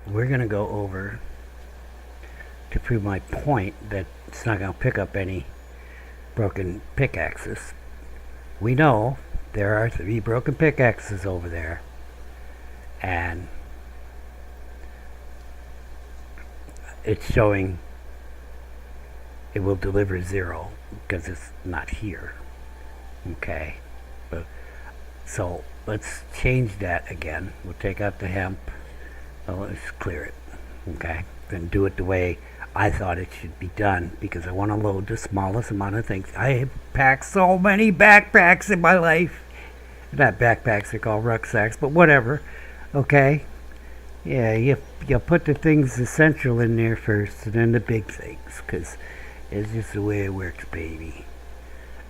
Speaker 1: We're going to go over to prove my point that it's not going to pick up any broken pickaxes. We know there are 3 broken pickaxes over there, and it's showing it will deliver 0 because it's not here. Okay, but so let's change that again. We'll take out the hemp. Well, let's clear it. Okay, then do it the way I thought it should be done, because I want to load the smallest amount of things. I have packed so many backpacks in my life. Not backpacks, they're called rucksacks, but whatever. Okay? Yeah, you put the things essential in there first, and then the big things, because it's just the way it works, baby.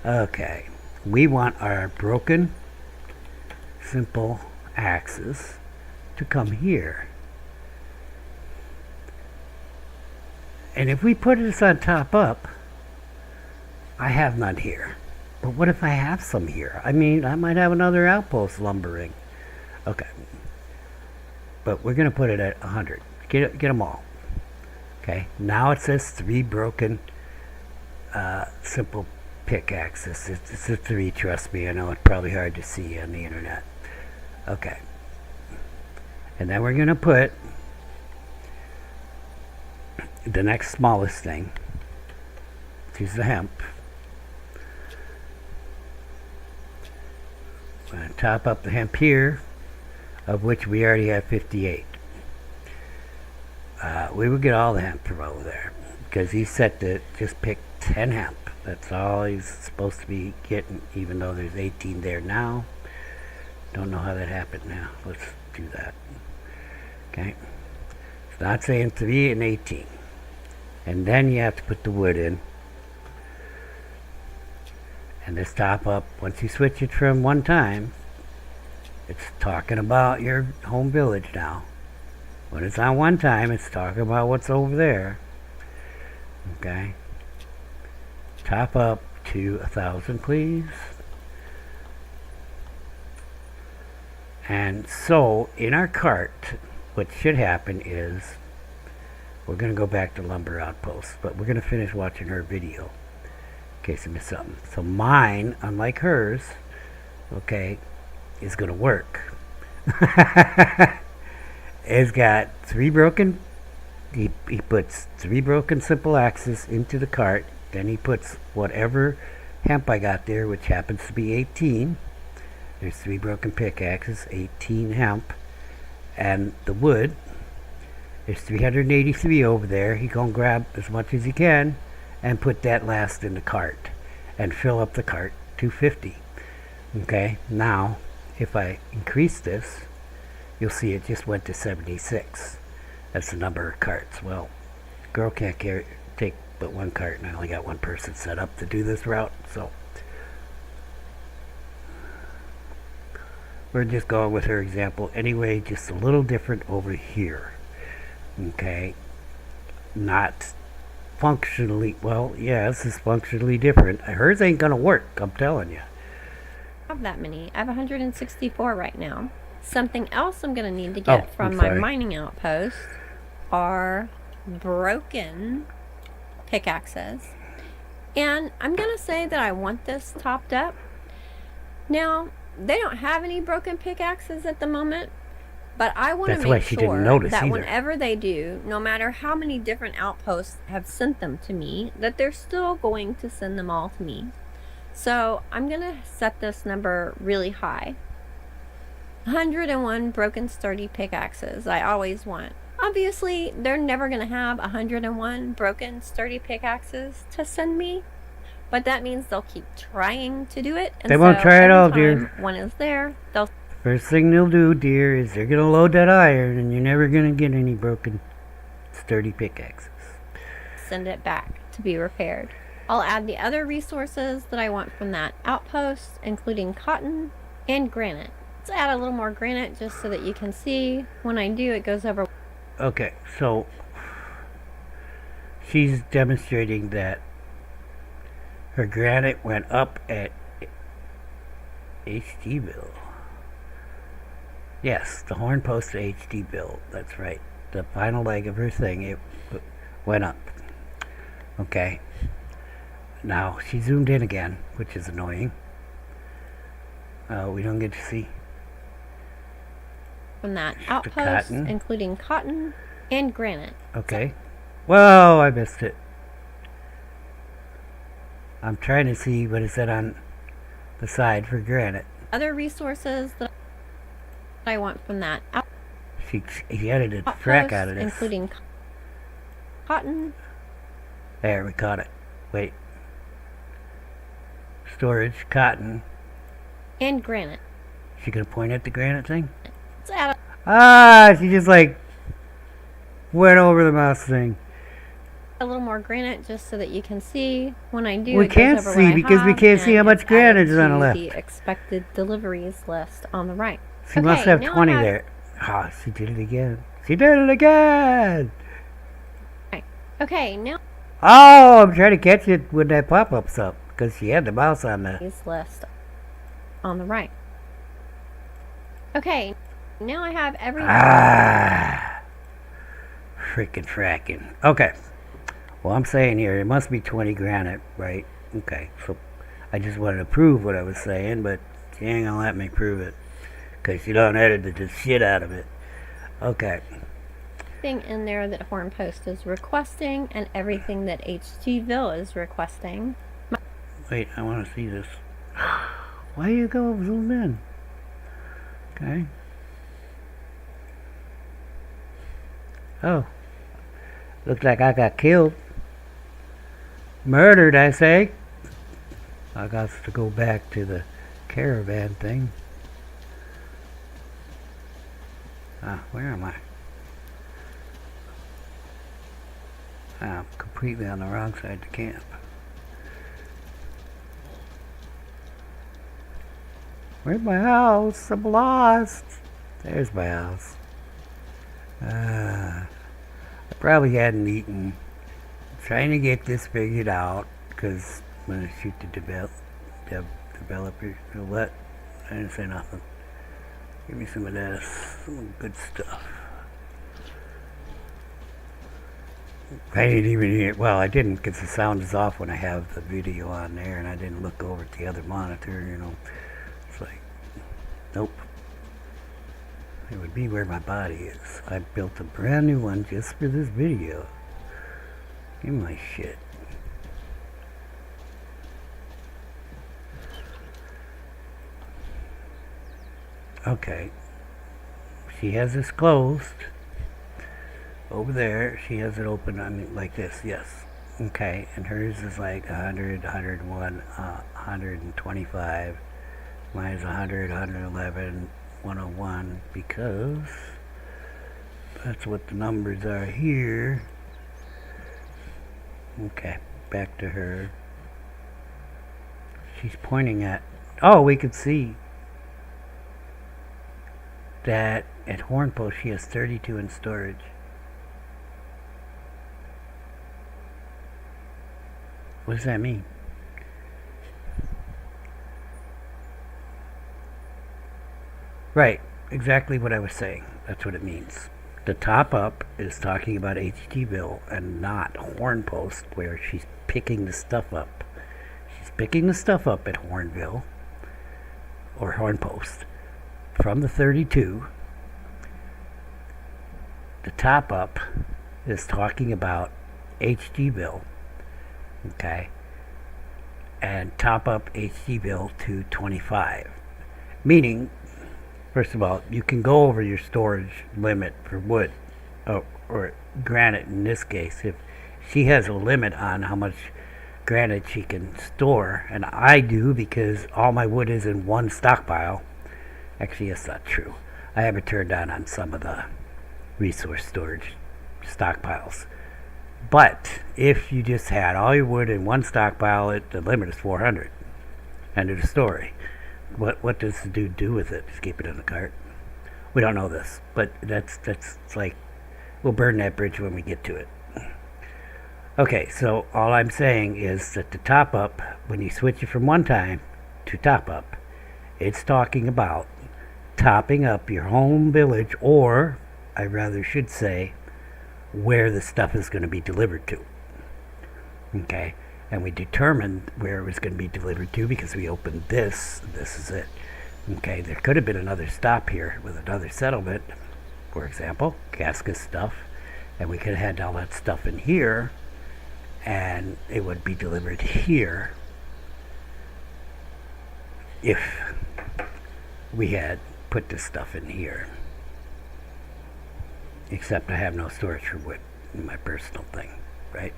Speaker 1: Okay. We want our broken, simple axes to come here. And if we put this on top up, I have none here. But what if I have some here? I mean, I might have another outpost lumbering. Okay. But we're going to put it at 100. Get them all. Okay. Now it says 3 broken simple pickaxes. It's a 3, trust me. I know it's probably hard to see on the internet. Okay. And then we're going to put the next smallest thing, which is the hemp. I'm going to top up the hemp here, of which we already have 58. We will get all the hemp from over there, because he's set to just pick 10 hemp. That's all he's supposed to be getting, even though there's 18 there now. Don't know how that happened now. Let's do that. Okay. It's not saying 3 and 18. And then you have to put the wood in. And this top up, once you switch it from one time, it's talking about your home village now. When it's on one time, it's talking about what's over there. Okay. Top up to 1,000, please. And so, in our cart, what should happen is, we're going to go back to Lumber Outpost, but we're going to finish watching her video in case I missed something. So mine, unlike hers, okay, is going to work. It's got 3 broken he puts 3 broken simple axes into the cart. Then he puts whatever hemp I got there, which happens to be 18. There's 3 broken pickaxes, 18 hemp, and the wood. There's 383 over there. He gonna grab as much as he can and put that last in the cart and fill up the cart 250. Okay, now if I increase this, you'll see it just went to 76. That's the number of carts. Well, girl can't take but 1 cart, and I only got 1 person set up to do this route, so we're just going with her example anyway, just a little different over here. Okay, not functionally, well, yes, it's functionally different. Hers ain't gonna work, I'm telling you.
Speaker 3: I have that many. I have 164 right now. Something else I'm going to need to get from
Speaker 1: I'm
Speaker 3: my
Speaker 1: sorry.
Speaker 3: mining outpost are broken pickaxes. And I'm going to say that I want this topped up. Now, they don't have any broken pickaxes at the moment, but I want to make sure that whenever they do, no matter how many different outposts have sent them to me, that they're still going to send them all to me. So I'm going to set this number really high. 101 broken sturdy pickaxes I always want. Obviously, they're never going to have 101 broken sturdy pickaxes to send me, but that means they'll keep trying to do it. And
Speaker 1: they won't try it all, dear.
Speaker 3: One is there, they'll...
Speaker 1: First thing they'll do, dear, is they're going to load that iron, and you're never going to get any broken sturdy pickaxes.
Speaker 3: Send it back to be repaired. I'll add the other resources that I want from that outpost, including cotton and granite. Let's add a little more granite just so that you can see when I do it goes over.
Speaker 1: Okay, so she's demonstrating that her granite went up at HDville. Yes, the horn post to HDville. That's right. The final leg of her thing, it went up. Okay. Now, she zoomed in again, which is annoying. We don't get to see.
Speaker 3: From that outpost, including cotton and granite.
Speaker 1: Okay. Whoa, I missed it. I'm trying to see what it said on the side for granite.
Speaker 3: Other resources that I want from that outpost.
Speaker 1: He edited the frack out of this.
Speaker 3: Including cotton.
Speaker 1: There, we caught it. Wait. Storage, cotton.
Speaker 3: And granite.
Speaker 1: She gonna point at the granite thing?
Speaker 3: Let's add
Speaker 1: she just like went over the mouse thing.
Speaker 3: a little more granite just so that you can see when I do.
Speaker 1: We can't see because we can't see how much granite is on the left.
Speaker 3: The expected deliveries list on the right.
Speaker 1: She must have 20 there. Ah, she did it again. She did it again!
Speaker 3: Okay, now...
Speaker 1: Oh, I'm trying to catch it when that pop-up's up because she had the mouse on the
Speaker 3: list on the right. Okay, now I have everything.
Speaker 1: Freaking fracking. Okay. Well, I'm saying here, it must be 20 granite, right? Okay, so I just wanted to prove what I was saying, but she ain't gonna let me prove it because she done edited the shit out of it. Okay.
Speaker 3: Everything in there that Horn Post is requesting and everything that HDville is requesting.
Speaker 1: Wait, I want to see this. Why you go zoom in? Okay. Oh. Looks like I got killed. Murdered, I say. I got to go back to the caravan thing. Where am I? I'm completely on the wrong side of the camp. Where's my house? I'm lost. There's my house. I probably hadn't eaten. I'm trying to get this figured out because I'm going to shoot the developer. You know what? I didn't say nothing. Give me some of this. Some good stuff. I didn't even hear. Well, I didn't because the sound is off when I have the video on there, and I didn't look over at the other monitor. You know, it's like, nope. It would be where my body is. I built a brand new one just for this video. Give me my shit. Okay. She has this closed. Over there, she has it open on like this, yes. Okay, and hers is like 100, 101, 125. Mine is 100, 111, 101, because that's what the numbers are here. Okay, back to her. She's pointing at, oh, we could see that at Hornpost she has 32 in storage. What does that mean? Right, exactly what I was saying. That's what it means. The top up is talking about HGville and not Hornpost, where she's picking the stuff up. She's picking the stuff up at Hornville or Hornpost from the 32. The top up is talking about HGville. Okay, and top up HGville to 25, meaning, first of all, you can go over your storage limit for wood, or granite in this case, if she has a limit on how much granite she can store, and I do because all my wood is in one stockpile. Actually, that's not true. I have it turned on some of the resource storage stockpiles. But if you just had all your wood in one stockpile, the limit is 400. End of the story. What does the dude do with it? Just keep it in the cart? We don't know this, but that's like, we'll burn that bridge when we get to it. Okay, so all I'm saying is that the top up, when you switch it from one time to top up, it's talking about topping up your home village, or I rather should say, where the stuff is going to be delivered to. Okay, and we determined where it was going to be delivered to because we opened this. This is it. Okay, there could have been another stop here with another settlement, for example, Casca stuff, and we could have had all that stuff in here, and it would be delivered here if we had put this stuff in here. Except I have no storage for wood in my personal thing, right?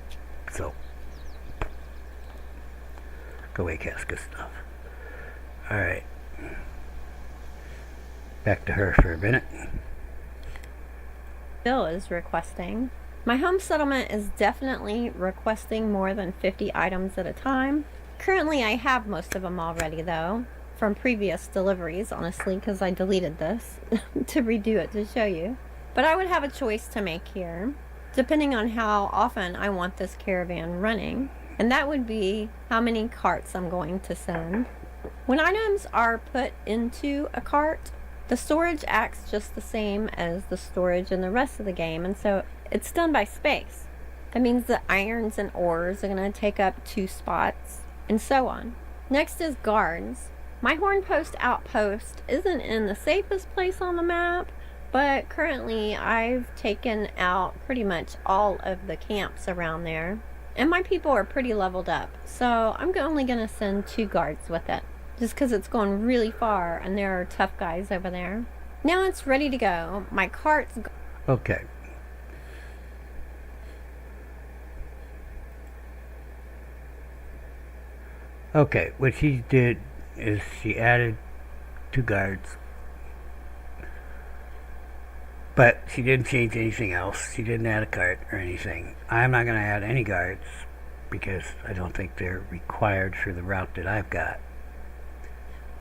Speaker 1: So, go away, Casca stuff. Alright. Back to her for a minute.
Speaker 3: Bill is requesting. My home settlement is definitely requesting more than 50 items at a time. Currently, I have most of them already, though, from previous deliveries, honestly, because I deleted this to redo it to show you. But I would have a choice to make here, depending on how often I want this caravan running. And that would be how many carts I'm going to send. When items are put into a cart, the storage acts just the same as the storage in the rest of the game. And so it's done by space. That means the irons and ores are going to take up 2 spots, and so on. Next is guards. My Hornpost outpost isn't in the safest place on the map, but currently I've taken out pretty much all of the camps around there. And my people are pretty leveled up. So I'm only going to send 2 guards with it. Just because it's going really far and there are tough guys over there. Now it's ready to go. My cart's...
Speaker 1: Okay. Okay, what she did is she added 2 guards. But she didn't change anything else. She didn't add a cart or anything. I'm not going to add any guards because I don't think they're required for the route that I've got.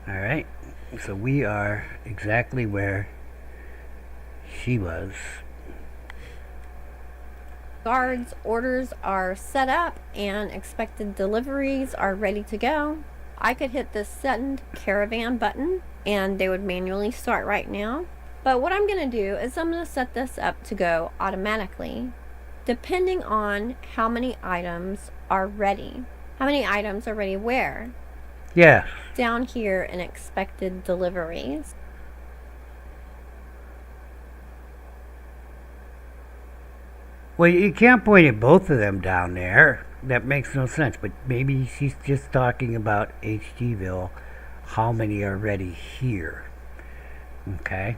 Speaker 1: Alright, so we are exactly where she was.
Speaker 3: Guards' orders are set up and expected deliveries are ready to go. I could hit this send caravan button and they would manually start right now. But what I'm going to do is I'm going to set this up to go automatically, depending on how many items are ready. How many items are ready where?
Speaker 1: Yeah.
Speaker 3: Down here in expected deliveries.
Speaker 1: Well, you can't point at both of them down there. That makes no sense. But maybe she's just talking about HGville. How many are ready here? Okay.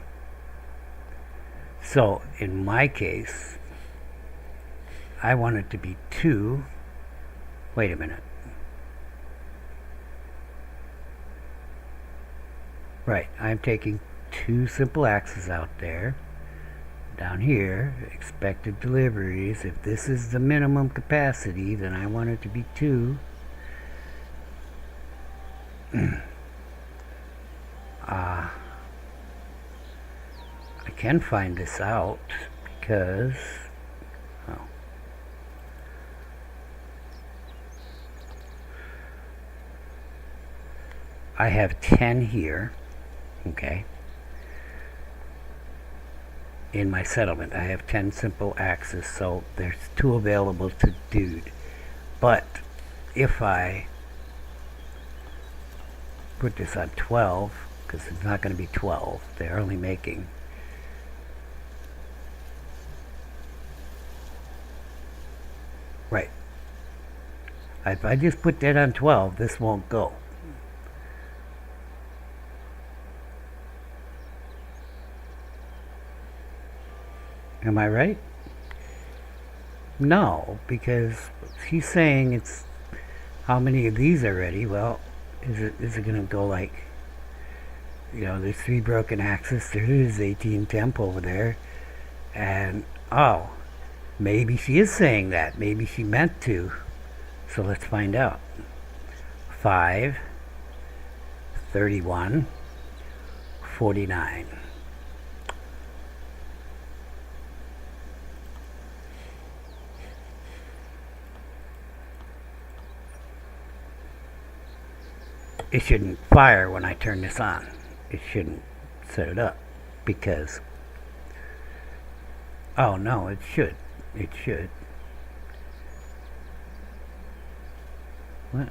Speaker 1: So, in my case, I want it to be 2. Wait a minute. Right, I'm taking 2 simple axes out there. Down here, expected deliveries. If this is the minimum capacity, then I want it to be 2. I can find this out because I have 10 here, okay, in my settlement. I have 10 simple axes, so there's 2 available to dude. But if I put this on 12, because it's not going to be 12, they're only making right. If I just put that on 12, this won't go. Am I right? No, because she's saying it's how many of these are ready. Well, is it going to go like, you know, there's 3 broken axes, there is 18 temp over there, and oh, maybe she is saying that. Maybe she meant to. So let's find out. 5, 31, 49. It shouldn't fire when I turn this on. It shouldn't set it up because, oh no, it should. It should. What?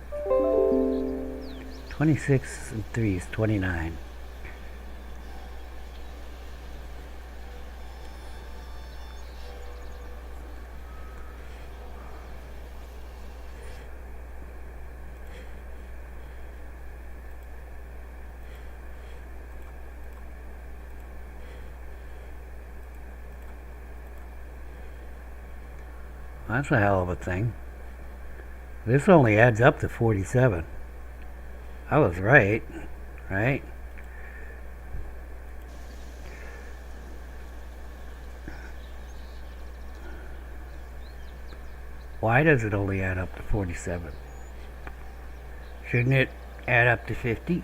Speaker 1: 26 and 3 is 29. That's a hell of a thing. This only adds up to 47. I was right, right? Why does it only add up to 47? Shouldn't it add up to 50?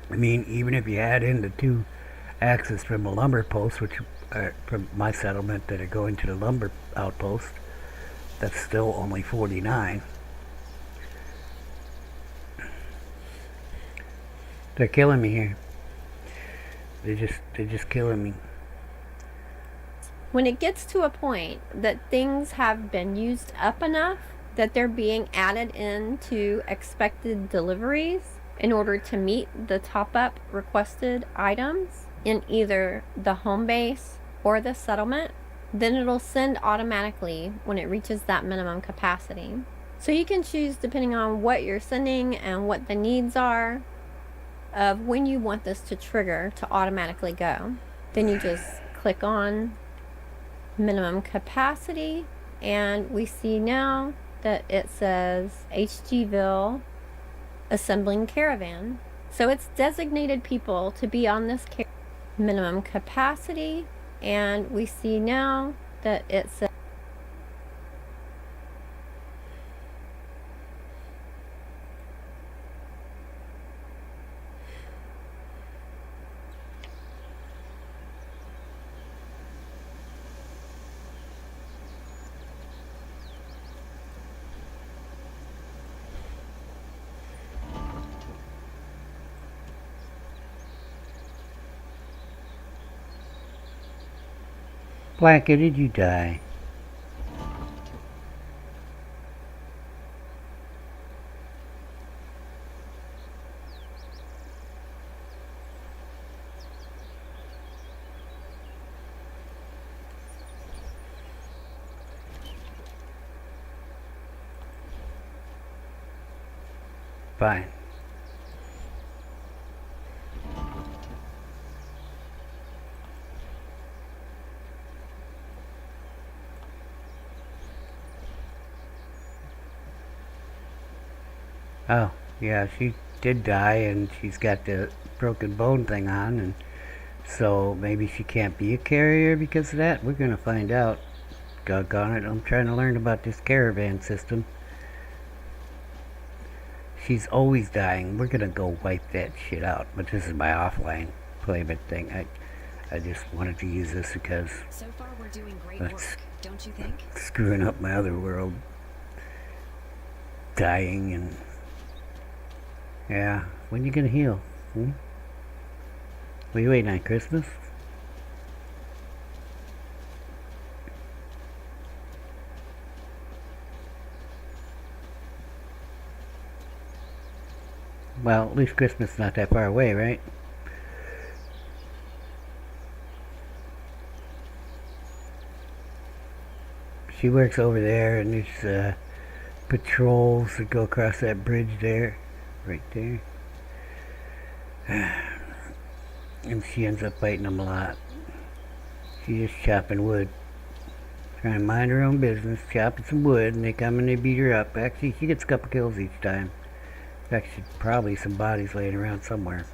Speaker 1: I mean, even if you add in the 2 axes from a lumber post, which are from my settlement that are going to the lumber outpost, that's still only 49. They're killing me here. They're just killing me.
Speaker 3: When it gets to a point that things have been used up enough that they're being added into expected deliveries in order to meet the top-up requested items in either the home base or the settlement, then it'll send automatically when it reaches that minimum capacity. So you can choose, depending on what you're sending and what the needs are, of when you want this to trigger to automatically go. Then you just click on minimum capacity, and we see now that it says HGville assembling caravan. So it's designated people to be on this minimum capacity, and we see now that it says
Speaker 1: Blanca, did you die? fine. Oh, yeah, she did die, and she's got the broken bone thing on, and so maybe she can't be a carrier because of that. We're gonna find out. Doggone it, I'm trying to learn about this caravan system. She's always dying. We're gonna go wipe that shit out. But this is my offline playment thing. I just wanted to use this because
Speaker 5: So far, we're doing great
Speaker 1: that's
Speaker 5: work, don't you think?
Speaker 1: screwing up my other world. Dying and... Yeah, when you gonna heal? Hmm? What are you waiting on, Christmas? Well, at least Christmas is not that far away, right? She works over there, and there's patrols that go across that bridge there, right there. And she ends up fighting them a lot. She's just chopping wood. Trying to mind her own business, chopping some wood, and they come and they beat her up. Actually, she gets a couple kills each time. In fact, she's probably some bodies laying around somewhere.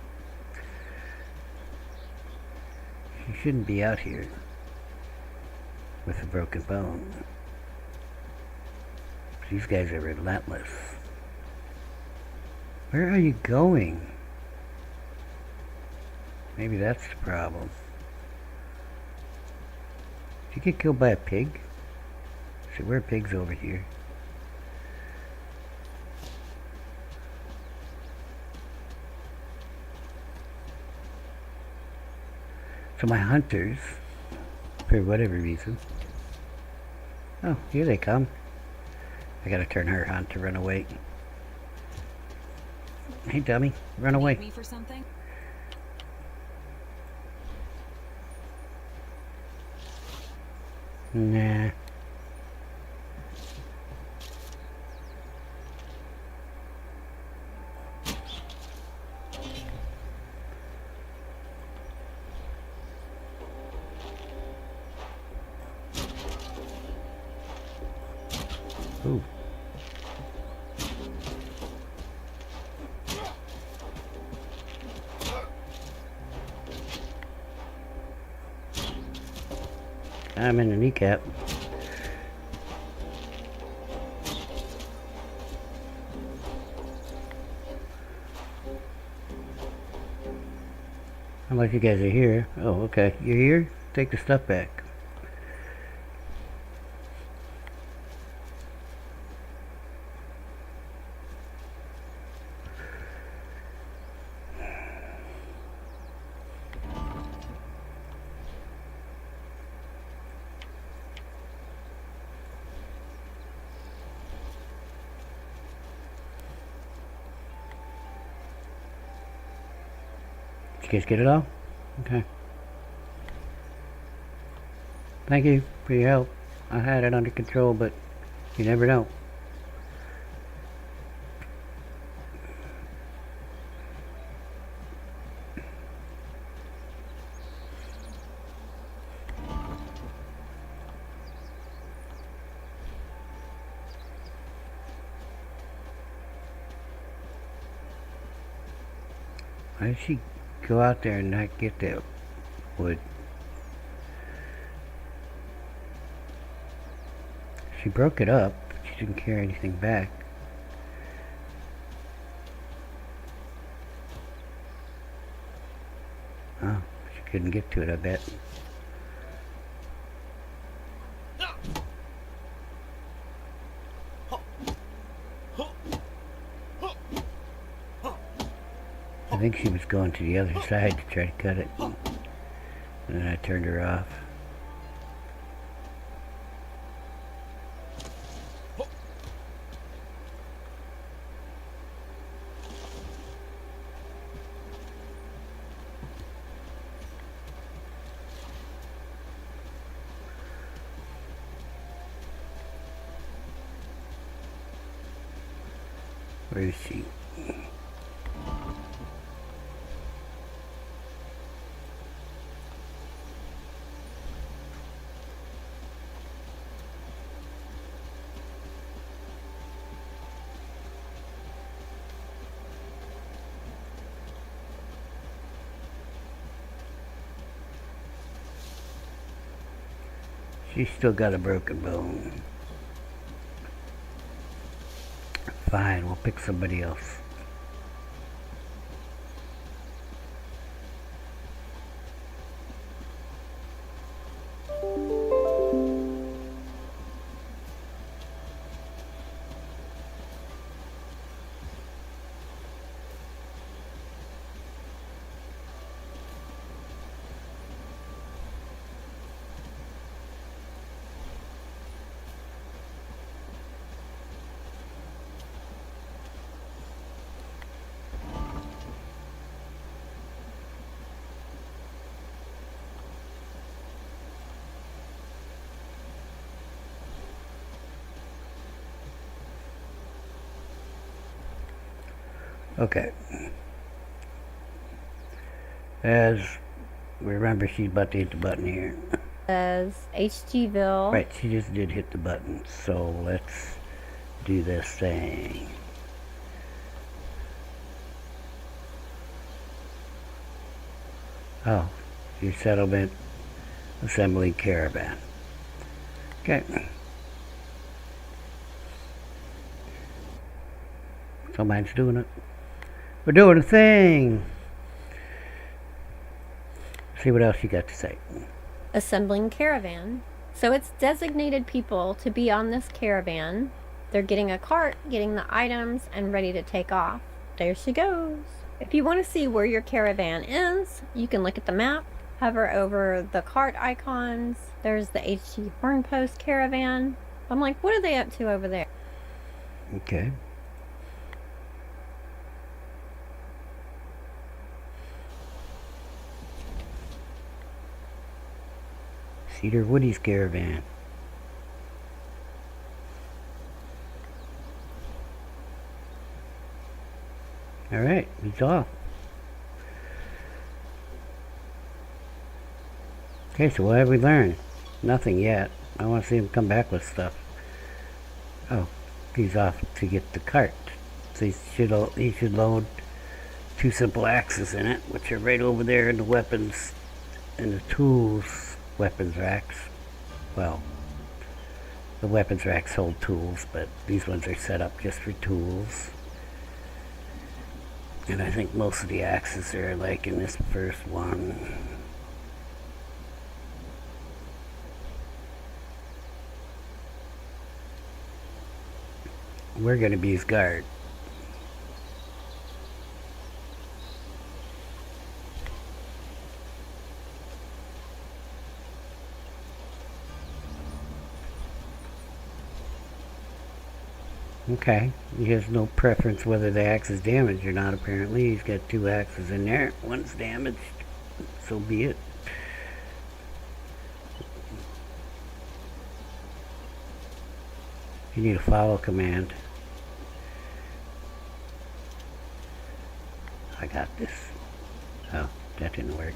Speaker 1: She shouldn't be out here with a broken bone. These guys are relentless. Where are you going? Maybe that's the problem. Did you get killed by a pig? So where are pigs over here? So my hunters, for whatever reason... Oh, here they come. I gotta turn her on to run away. Hey dummy, run away.
Speaker 5: Need me for something?
Speaker 1: Nah. Ooh. I'm in the kneecap. Unless you guys are here. Oh, okay. You're here? Take the stuff back. Did you guys get it all? Okay. Thank you for your help. I had it under control, but you never know. Why did she go out there and not get that wood? She broke it up, but she didn't carry anything back. Oh, she couldn't get to it, I bet. I think she was going to the other side to try to cut it. And then I turned her off. Where is she? She's still got a broken bone. Fine, we'll pick somebody else. Okay. As we remember, she's about to hit the button here.
Speaker 3: Says HGville.
Speaker 1: Right, she just did hit the button. So let's do this thing. Oh, your settlement assembling caravan. Okay. Somebody's doing it. We're doing a thing. See what else you got to say.
Speaker 3: Assembling caravan. So it's designated people to be on this caravan. They're getting a cart, getting the items, and ready to take off. There she goes. If you want to see where your caravan is, you can look at the map, hover over the cart icons. There's the HG Hornpost caravan. I'm like, what are they up to over there?
Speaker 1: Okay. Cedar Woody's caravan. Alright, he's off. Okay, so what have we learned? Nothing yet. I want to see him come back with stuff. Oh, he's off to get the cart. So he should load 2 simple axes in it, which are right over there in the weapons and the tools weapons racks. Well, the weapons racks hold tools, but these ones are set up just for tools. And I think most of the axes are like in this first one. We're going to be his guard. Okay, he has no preference whether the axe is damaged or not, apparently. He's got 2 axes in there. One's damaged. So be it. You need a follow command. I got this. Oh, that didn't work.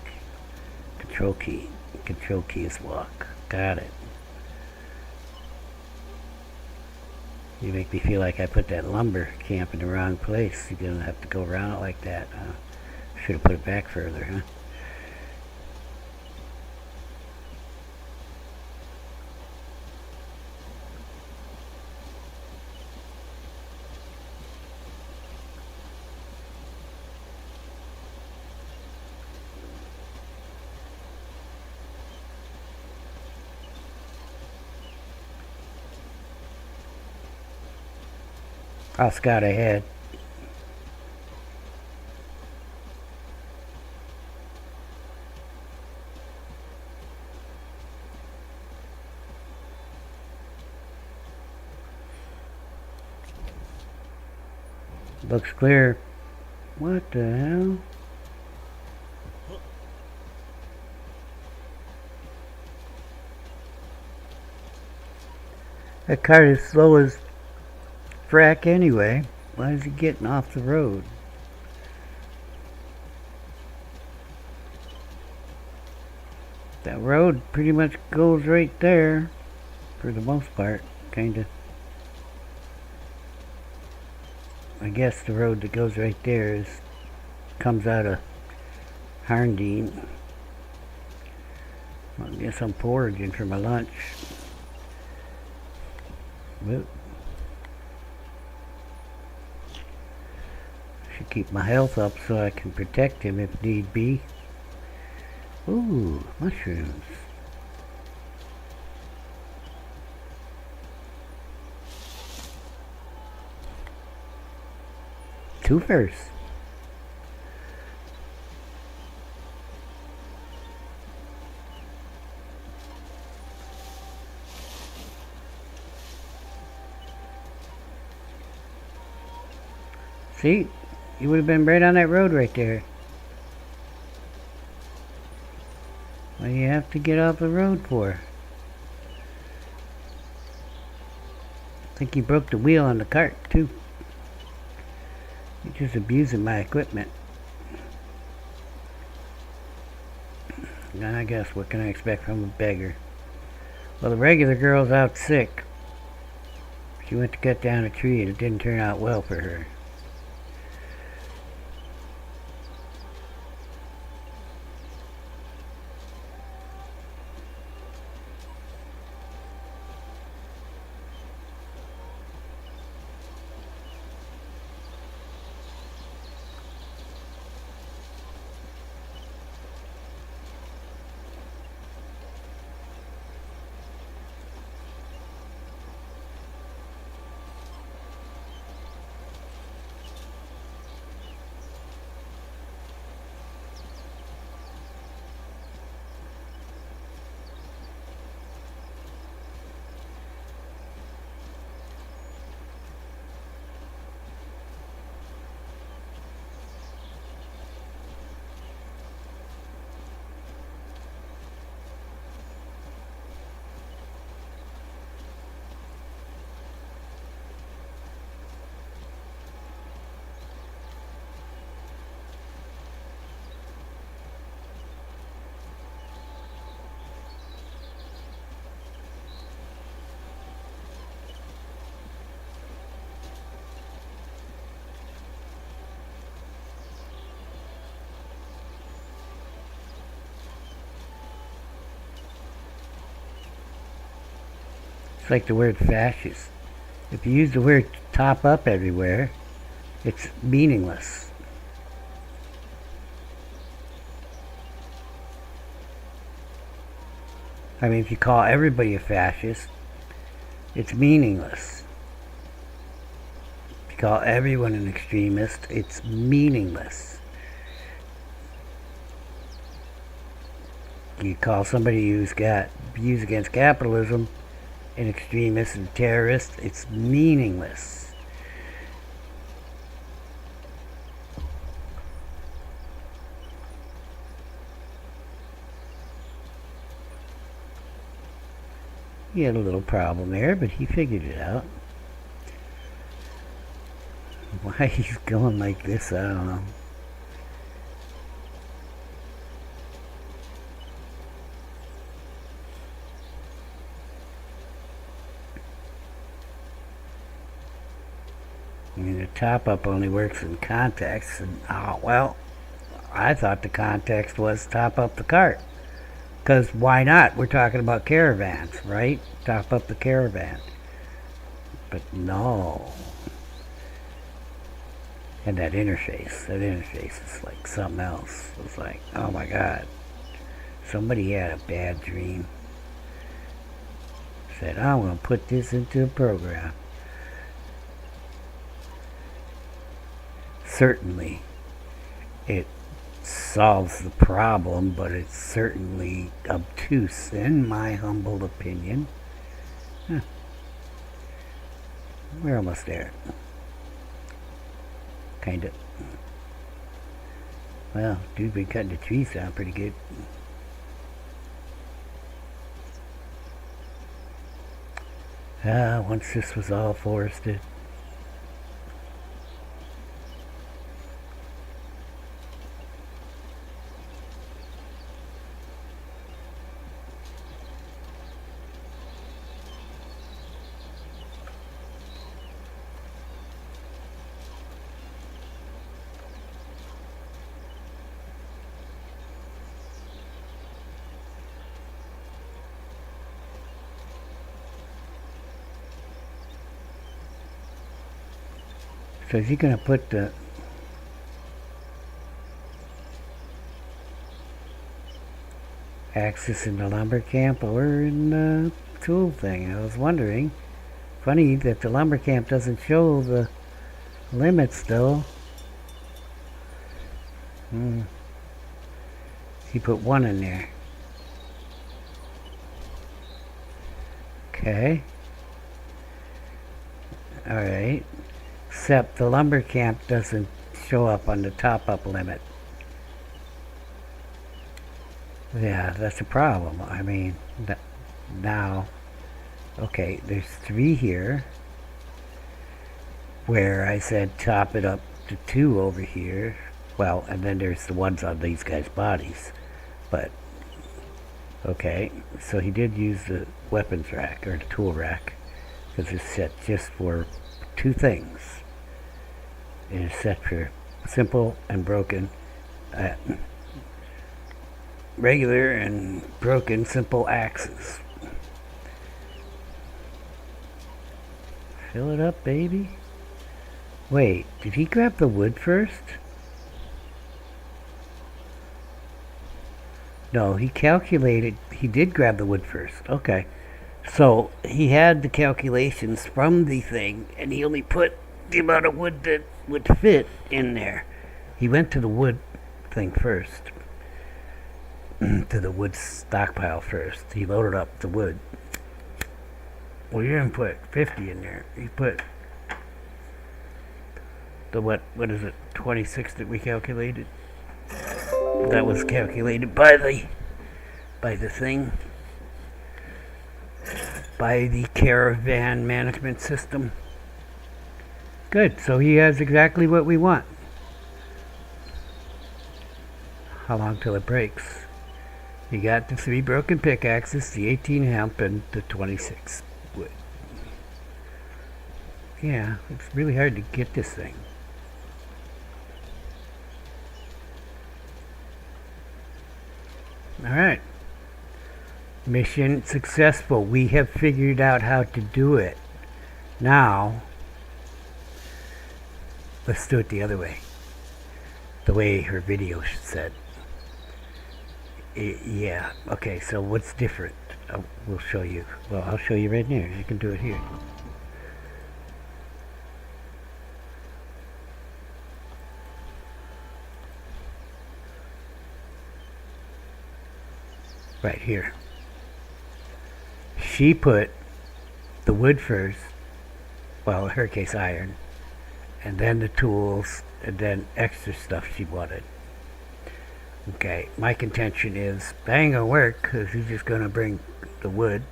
Speaker 1: Control key. Control key is walk. Got it. You make me feel like I put that lumber camp in the wrong place. You didn't have to go around it like that. Should have put it back further, huh? I'll scout ahead. Looks clear. What the hell? That cart is slow as frack anyway. Why is he getting off the road? That road pretty much goes right there, for the most part, kinda. I guess the road that goes right there comes out of Harndine. I guess I'm foraging for my lunch. But should keep my health up so I can protect him if need be. Ooh, mushrooms. Twofers. See, you would have been right on that road right there. What do you have to get off the road for? I think he broke the wheel on the cart too. He's just abusing my equipment. And I guess what can I expect from a beggar? Well, the regular girl's out sick. She went to cut down a tree and it didn't turn out well for her. It's like the word fascist. If you use the word top up everywhere, it's meaningless. I mean, if you call everybody a fascist, it's meaningless. If you call everyone an extremist, it's meaningless. You call somebody who's got views against capitalism an extremist and terrorist, it's meaningless. He had a little problem there, but he figured it out. Why he's going like this, I don't know. I mean, the top-up only works in context, and, oh, well, I thought the context was top up the cart. Because why not? We're talking about caravans, right? Top up the caravan. But no. And that interface is like something else. It's like, oh my God. Somebody had a bad dream. Said, I'm going to put this into a program. Certainly, it solves the problem, but it's certainly obtuse, in my humble opinion. Huh. We're almost there. Kind of. Well, dude, been cutting the trees down pretty good. Once this was all forested. So is he going to put the axis in the lumber camp or in the tool thing? I was wondering. Funny that the lumber camp doesn't show the limits though. He put 1 in there. Okay. Alright. Except the lumber camp doesn't show up on the top up limit. Yeah, that's a problem. I mean, now, okay, there's 3 here, where I said top it up to 2 over here. Well, and then there's the ones on these guys' bodies. But, okay, so he did use the weapons rack, or the tool rack, because it's set just for 2 things. It is set for simple and broken. Regular and broken simple axes. Fill it up, baby. Wait, did he grab the wood first? No, he calculated. He did grab the wood first. Okay. So he had the calculations from the thing, and he only put the amount of wood that would fit in there. He went to the wood thing first. To the wood stockpile first. He loaded up the wood. Well, you didn't put 50 in there. You put the what is it, 26 that we calculated? That was calculated by the thing. By the caravan management system. Good, so he has exactly what we want. How long till it breaks? You got the 3 broken pickaxes, the 18 hemp, and the 26 wood. Yeah, it's really hard to get this thing. Alright. Mission successful. We have figured out how to do it. Now, let's do it the other way. The way her video said. Yeah, okay, so what's different? We'll show you. Well, I'll show you right here. You can do it here. Right here. She put the wood first, well, in her case iron, and then the tools, and then extra stuff she wanted. Okay, my contention is that ain't gonna work because he's just gonna bring the wood.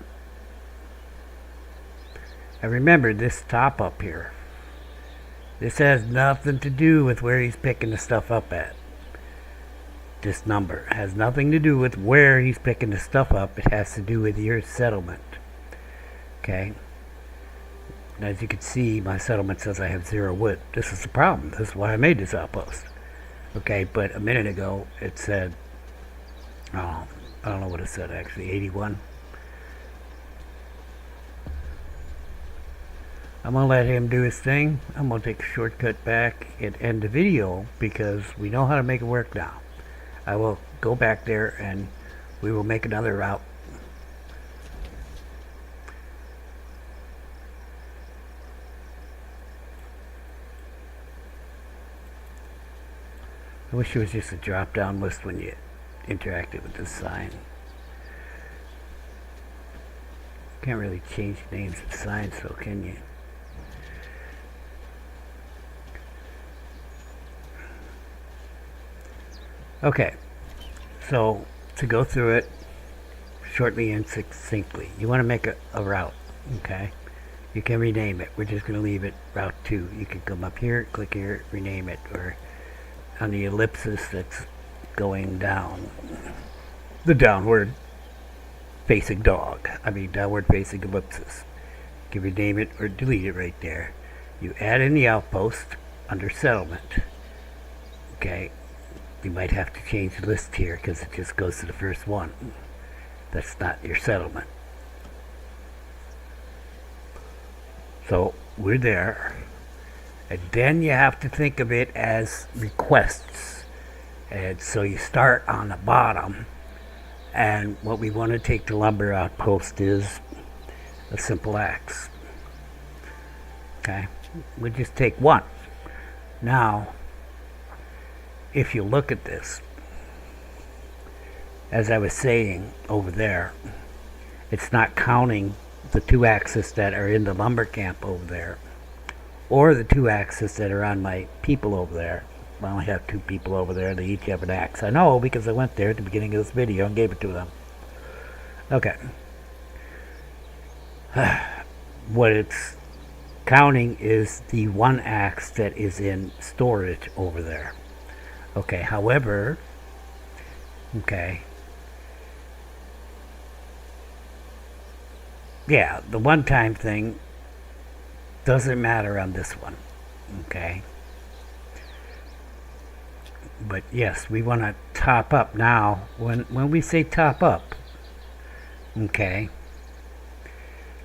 Speaker 1: And remember this top up here. This has nothing to do with where he's picking the stuff up at. This number has nothing to do with where he's picking the stuff up. It has to do with your settlement. Okay. And as you can see, my settlement says I have 0 wood. This is the problem. This is why I made this outpost. Okay, but a minute ago it said, oh, I don't know what it said actually, 81. I'm going to let him do his thing. I'm going to take a shortcut back and end the video because we know how to make it work now. I will go back there and we will make another route. I wish it was just a drop-down list when you interacted with this sign. Can't really change names of signs though, can you? Okay, so to go through it shortly and succinctly, you want to make a route, okay? You can rename it. We're just going to leave it Route 2. You can come up here, click here, rename it, or on the ellipsis that's going down, the downward facing downward facing ellipsis. You can rename it or delete it right there. You add in the outpost under settlement. Okay, you might have to change the list here because it just goes to the first one. That's not your settlement. So we're there. And then you have to think of it as requests. And so you start on the bottom. And what we want to take to lumber outpost is a simple axe. Okay? We just take one. Now, if you look at this, as I was saying over there, it's not counting the 2 axes that are in the lumber camp over there, or the 2 axes that are on my people over there. I only have 2 people over there. They each have an axe. I know because I went there at the beginning of this video and gave it to them. Okay. What it's counting is the 1 axe that is in storage over there. Okay, however, okay, yeah, the one-time thing doesn't matter on this one. Okay. But yes, we want to top up now. When we say top up, okay,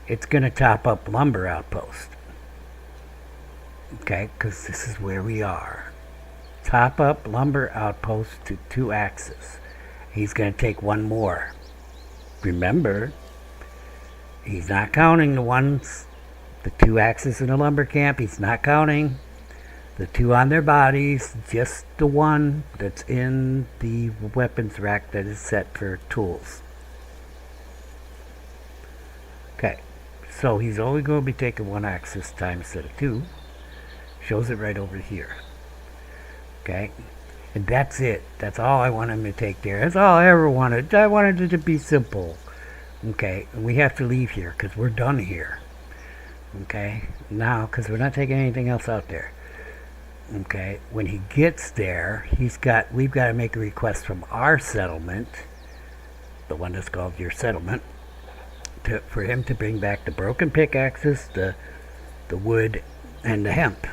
Speaker 1: it's going to top up lumber outpost. Okay, because this is where we are. Top up lumber outpost to 2 axes. He's going to take 1 more. Remember, he's not counting the 2 axes in the lumber camp. He's not counting the 2 on their bodies, just the 1 that's in the weapons rack that is set for tools. Okay, so he's only going to be taking 1 axe this time instead of 2. Shows it right over here. Okay, and that's it. That's all I want him to take there. That's all I ever wanted. I wanted it to be simple. Okay, and we have to leave here because we're done here. Okay, now because we're not taking anything else out there. Okay, when he gets there, we've got to make a request from our settlement, the one that's called your settlement, for him to bring back the broken pickaxes, the wood, and the hemp.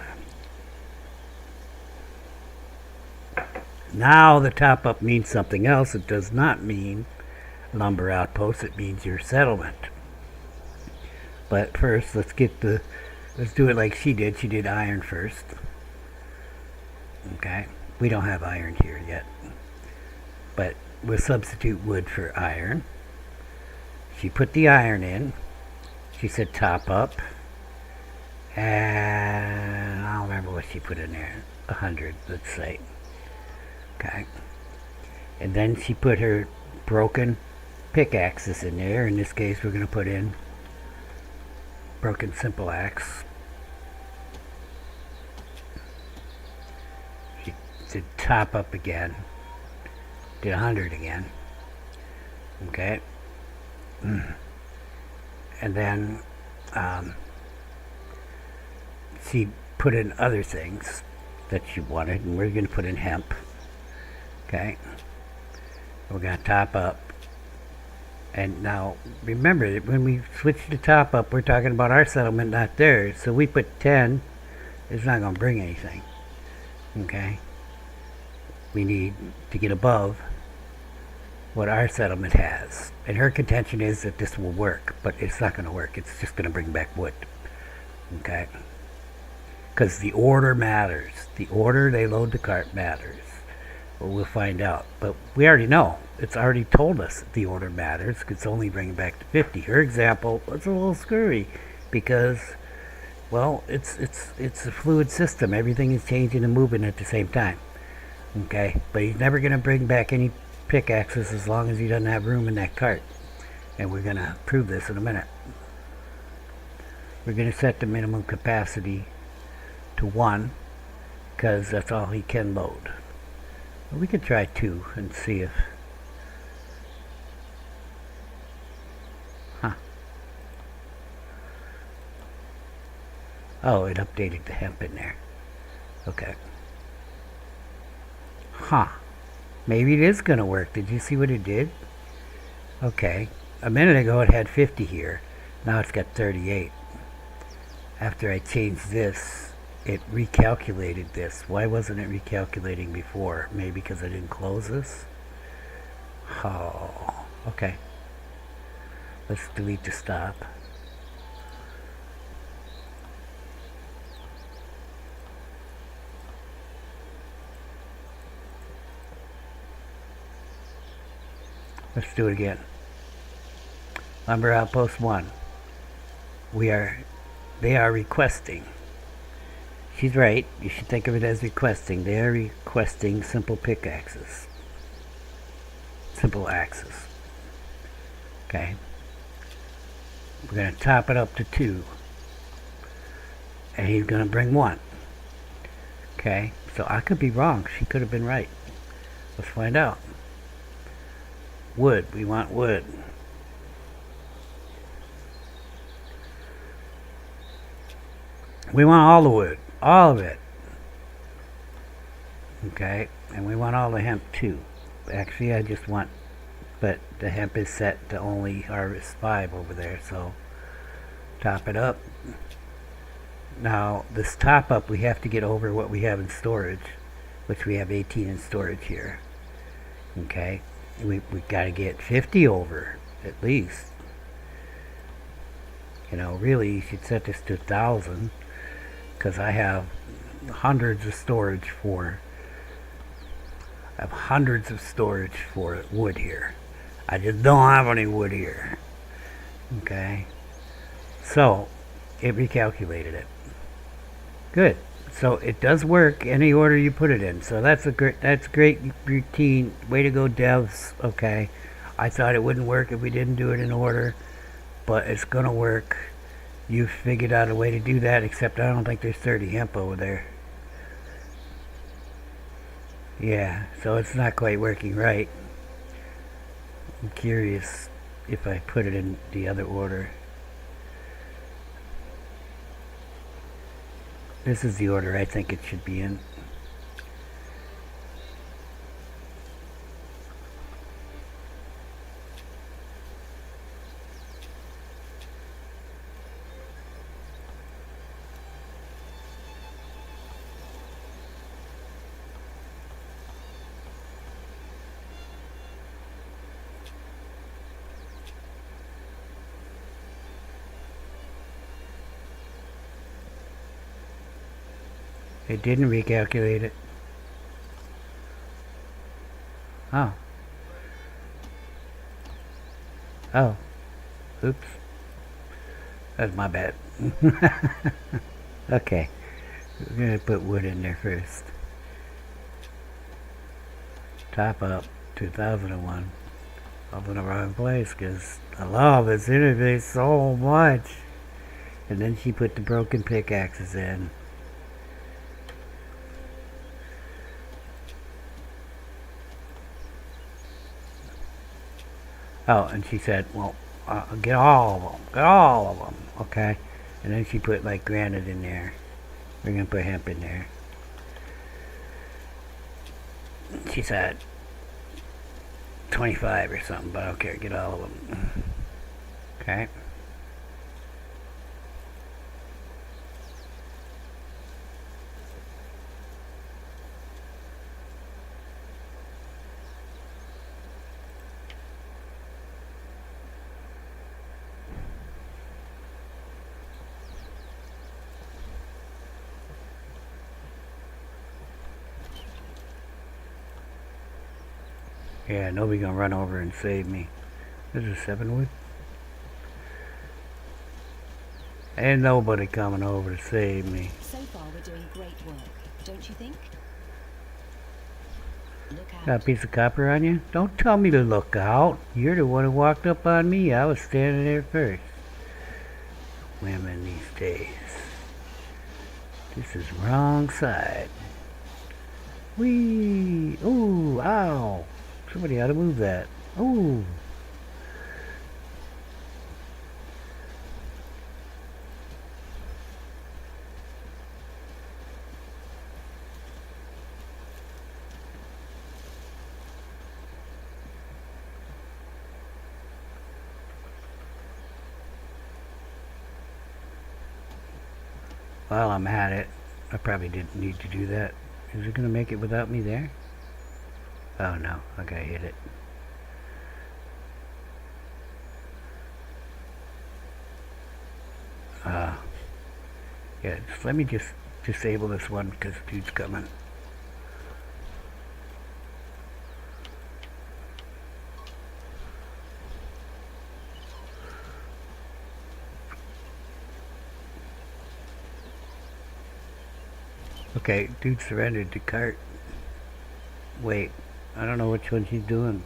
Speaker 1: Now the top up means something else. It does not mean lumber outpost. It means your settlement. But first, let's do it like she did. She did iron first. Okay, we don't have iron here yet, but we'll substitute wood for iron. She put the iron in. She said top up, and I don't remember what she put in there. 100, let's say. Okay, and then she put her broken pickaxes in there. In this case, we're going to put in broken simple axe. To top up again, did 100 again. Okay, and then she put in other things that she wanted, and we're going to put in hemp. Okay, we're going to top up. And now remember that when we switch to top up, we're talking about our settlement, not theirs. So we put 10. It's not going to bring anything. Okay, we need to get above what our settlement has. And her contention is that this will work, but it's not going to work. It's just going to bring back wood. Okay, because the order matters. The order they load the cart matters. Well, we'll find out. But we already know. It's already told us the order matters. It's only bringing back to 50. Her example was a little screwy because, well, it's a fluid system. Everything is changing and moving at the same time. Okay, but he's never going to bring back any pickaxes as long as he doesn't have room in that cart. And we're going to prove this in a minute. We're going to set the minimum capacity to 1 because that's all he can load. Well, we could try 2 and see if... Oh, it updated the hemp in there. Okay. Maybe it is going to work. Did you see what it did? Okay. A minute ago it had 50 here. Now it's got 38. After I changed this, it recalculated this. Why wasn't it recalculating before? Maybe because I didn't close this? Oh, okay. Let's delete the stop. Let's do it again. Lumber Outpost 1. They are requesting. She's right. You should think of it as requesting. They are requesting simple pickaxes. Simple axes. Okay. We're going to top it up to 2. And he's going to bring 1. Okay. So I could be wrong. She could have been right. Let's find out. Wood. We want wood. We want all the wood. All of it. Okay. And we want all the hemp too. Actually, I just want... But the hemp is set to only harvest 5 over there. So, top it up. Now, this top up, we have to get over what we have in storage. Which we have 18 in storage here. Okay. We got to get 50 over. At least. You know, really, you should set this to 1,000. Because I have hundreds of storage for... I have hundreds of storage for wood here. I just don't have any wood here. Okay. So, it recalculated it. Good. So it does work any order you put it in. So that's great routine. Way to go, devs. Okay. I thought it wouldn't work if we didn't do it in order, but it's gonna work. You figured out a way to do that, except I don't think there's 30 hemp over there. Yeah, so it's not quite working right. I'm curious if I put it in the other order. This is the order I think it should be in. It didn't recalculate it. Oh. Oh. Oops. That's my bad. Okay. We're going to put wood in there first. Top up 2001. Up in the wrong place because I love this interface so much. And then she put the broken pickaxes in. Oh, and she said, well, get all of them. Get all of them. Okay. And then she put like granite in there. We're going to put hemp in there. She said 25 or something, but I don't care. Get all of them. Okay. Yeah, nobody gonna run over and save me. This is 7 wood. Ain't nobody coming over to save me.
Speaker 5: So far, we're doing great work, don't you think? Look out.
Speaker 1: Got a piece of copper on you? Don't tell me to look out. You're the one who walked up on me. I was standing there first. Women these days. This is wrong side. Whee! Ooh! Ow! Somebody ought to move that. Ooh! While I'm at it, I probably didn't need to do that. Is it going to make it without me there? Oh no, okay, I hit it. Yeah, let me just disable this one because dude's coming. Okay, dude surrendered the cart. Wait, I don't know which one she's doing.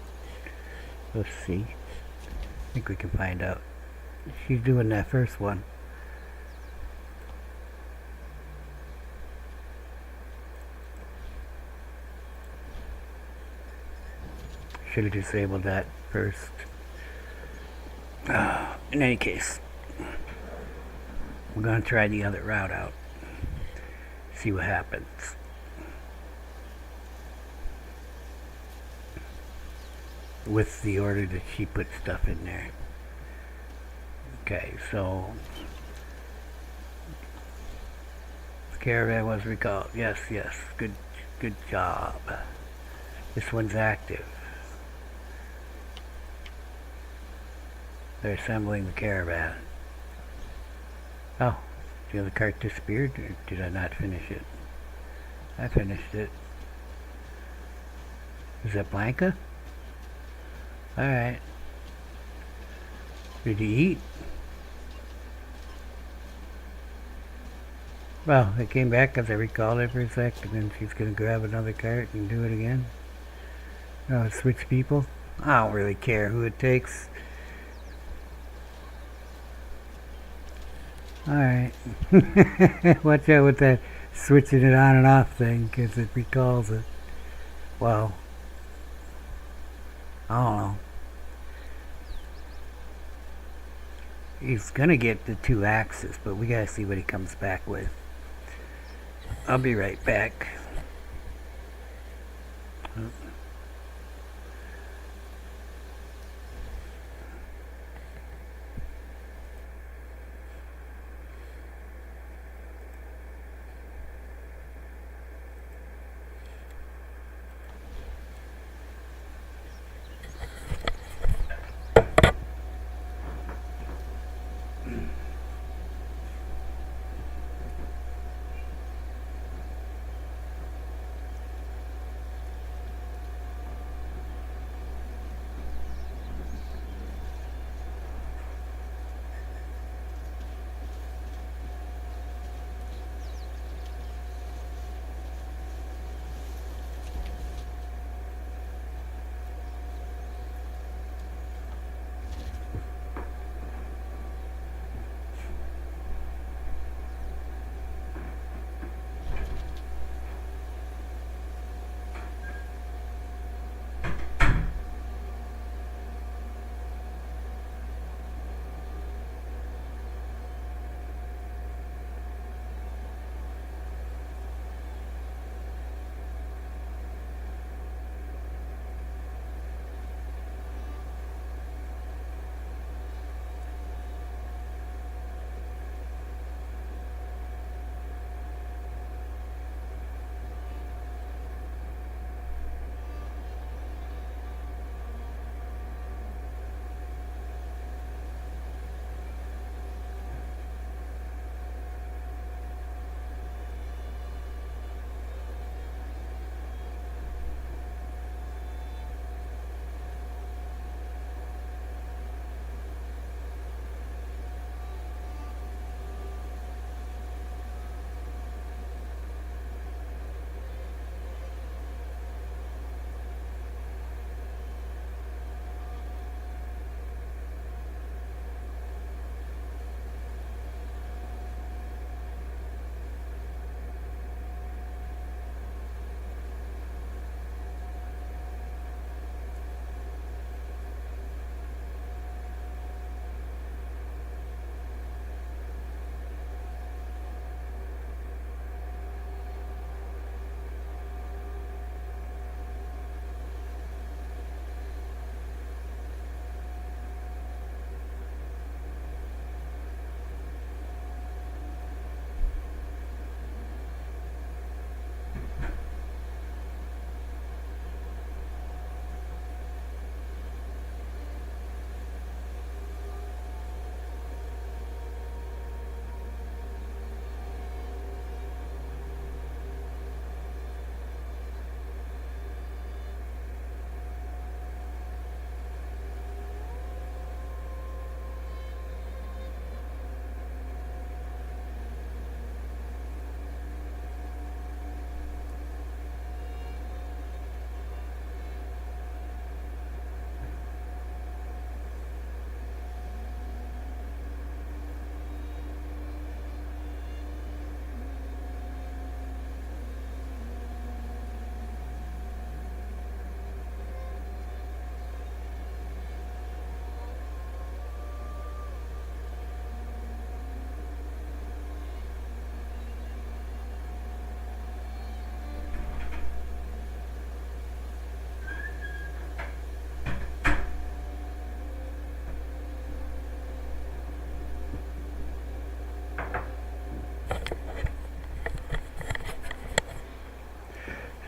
Speaker 1: Let's see. I think we can find out. She's doing that first one. Should have disabled that first. In any case, we're going to try the other route out. See what happens. With the order that she put stuff in there. Okay, so the caravan was recalled. Yes, yes, good job. This one's active. They're assembling the caravan. Oh, the other cart disappeared, or did I not finish it? I finished it. Is that Blanca? Alright. Did you eat? Well, I came back because I recalled it for a sec, and then she's going to grab another cart and do it again. Oh, switch people? I don't really care who it takes. Alright. Watch out with that switching it on and off thing, because it recalls it. Well, I don't know. He's gonna get the 2 axes, but we gotta see what he comes back with. I'll be right back.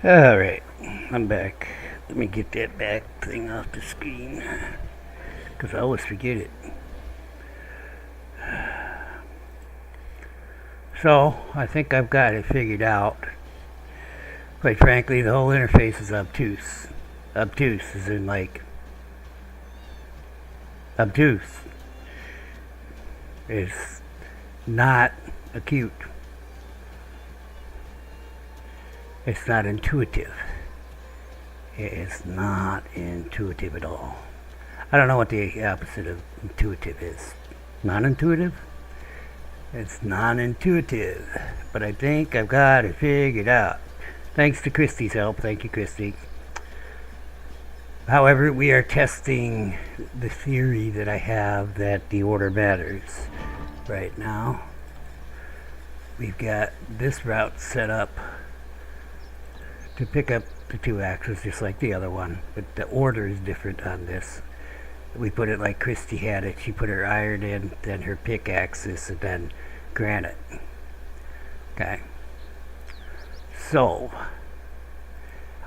Speaker 1: Alright, I'm back. Let me get that back thing off the screen, because I always forget it. So, I think I've got it figured out. Quite frankly, the whole interface is obtuse. Obtuse as in like... obtuse. It's not acute. It's not intuitive. It is not intuitive at all. I don't know what the opposite of intuitive is. Non-intuitive? It's non-intuitive. But I think I've got it figured out. Thanks to Kristi's help. Thank you, Kristi. However, we are testing the theory that I have that the order matters right now. We've got this route set up to pick up the 2 axes just like the other one, but the order is different on this. We put it like Kristi had it. She put her iron in, then her pickaxes, and then granite. Okay. So,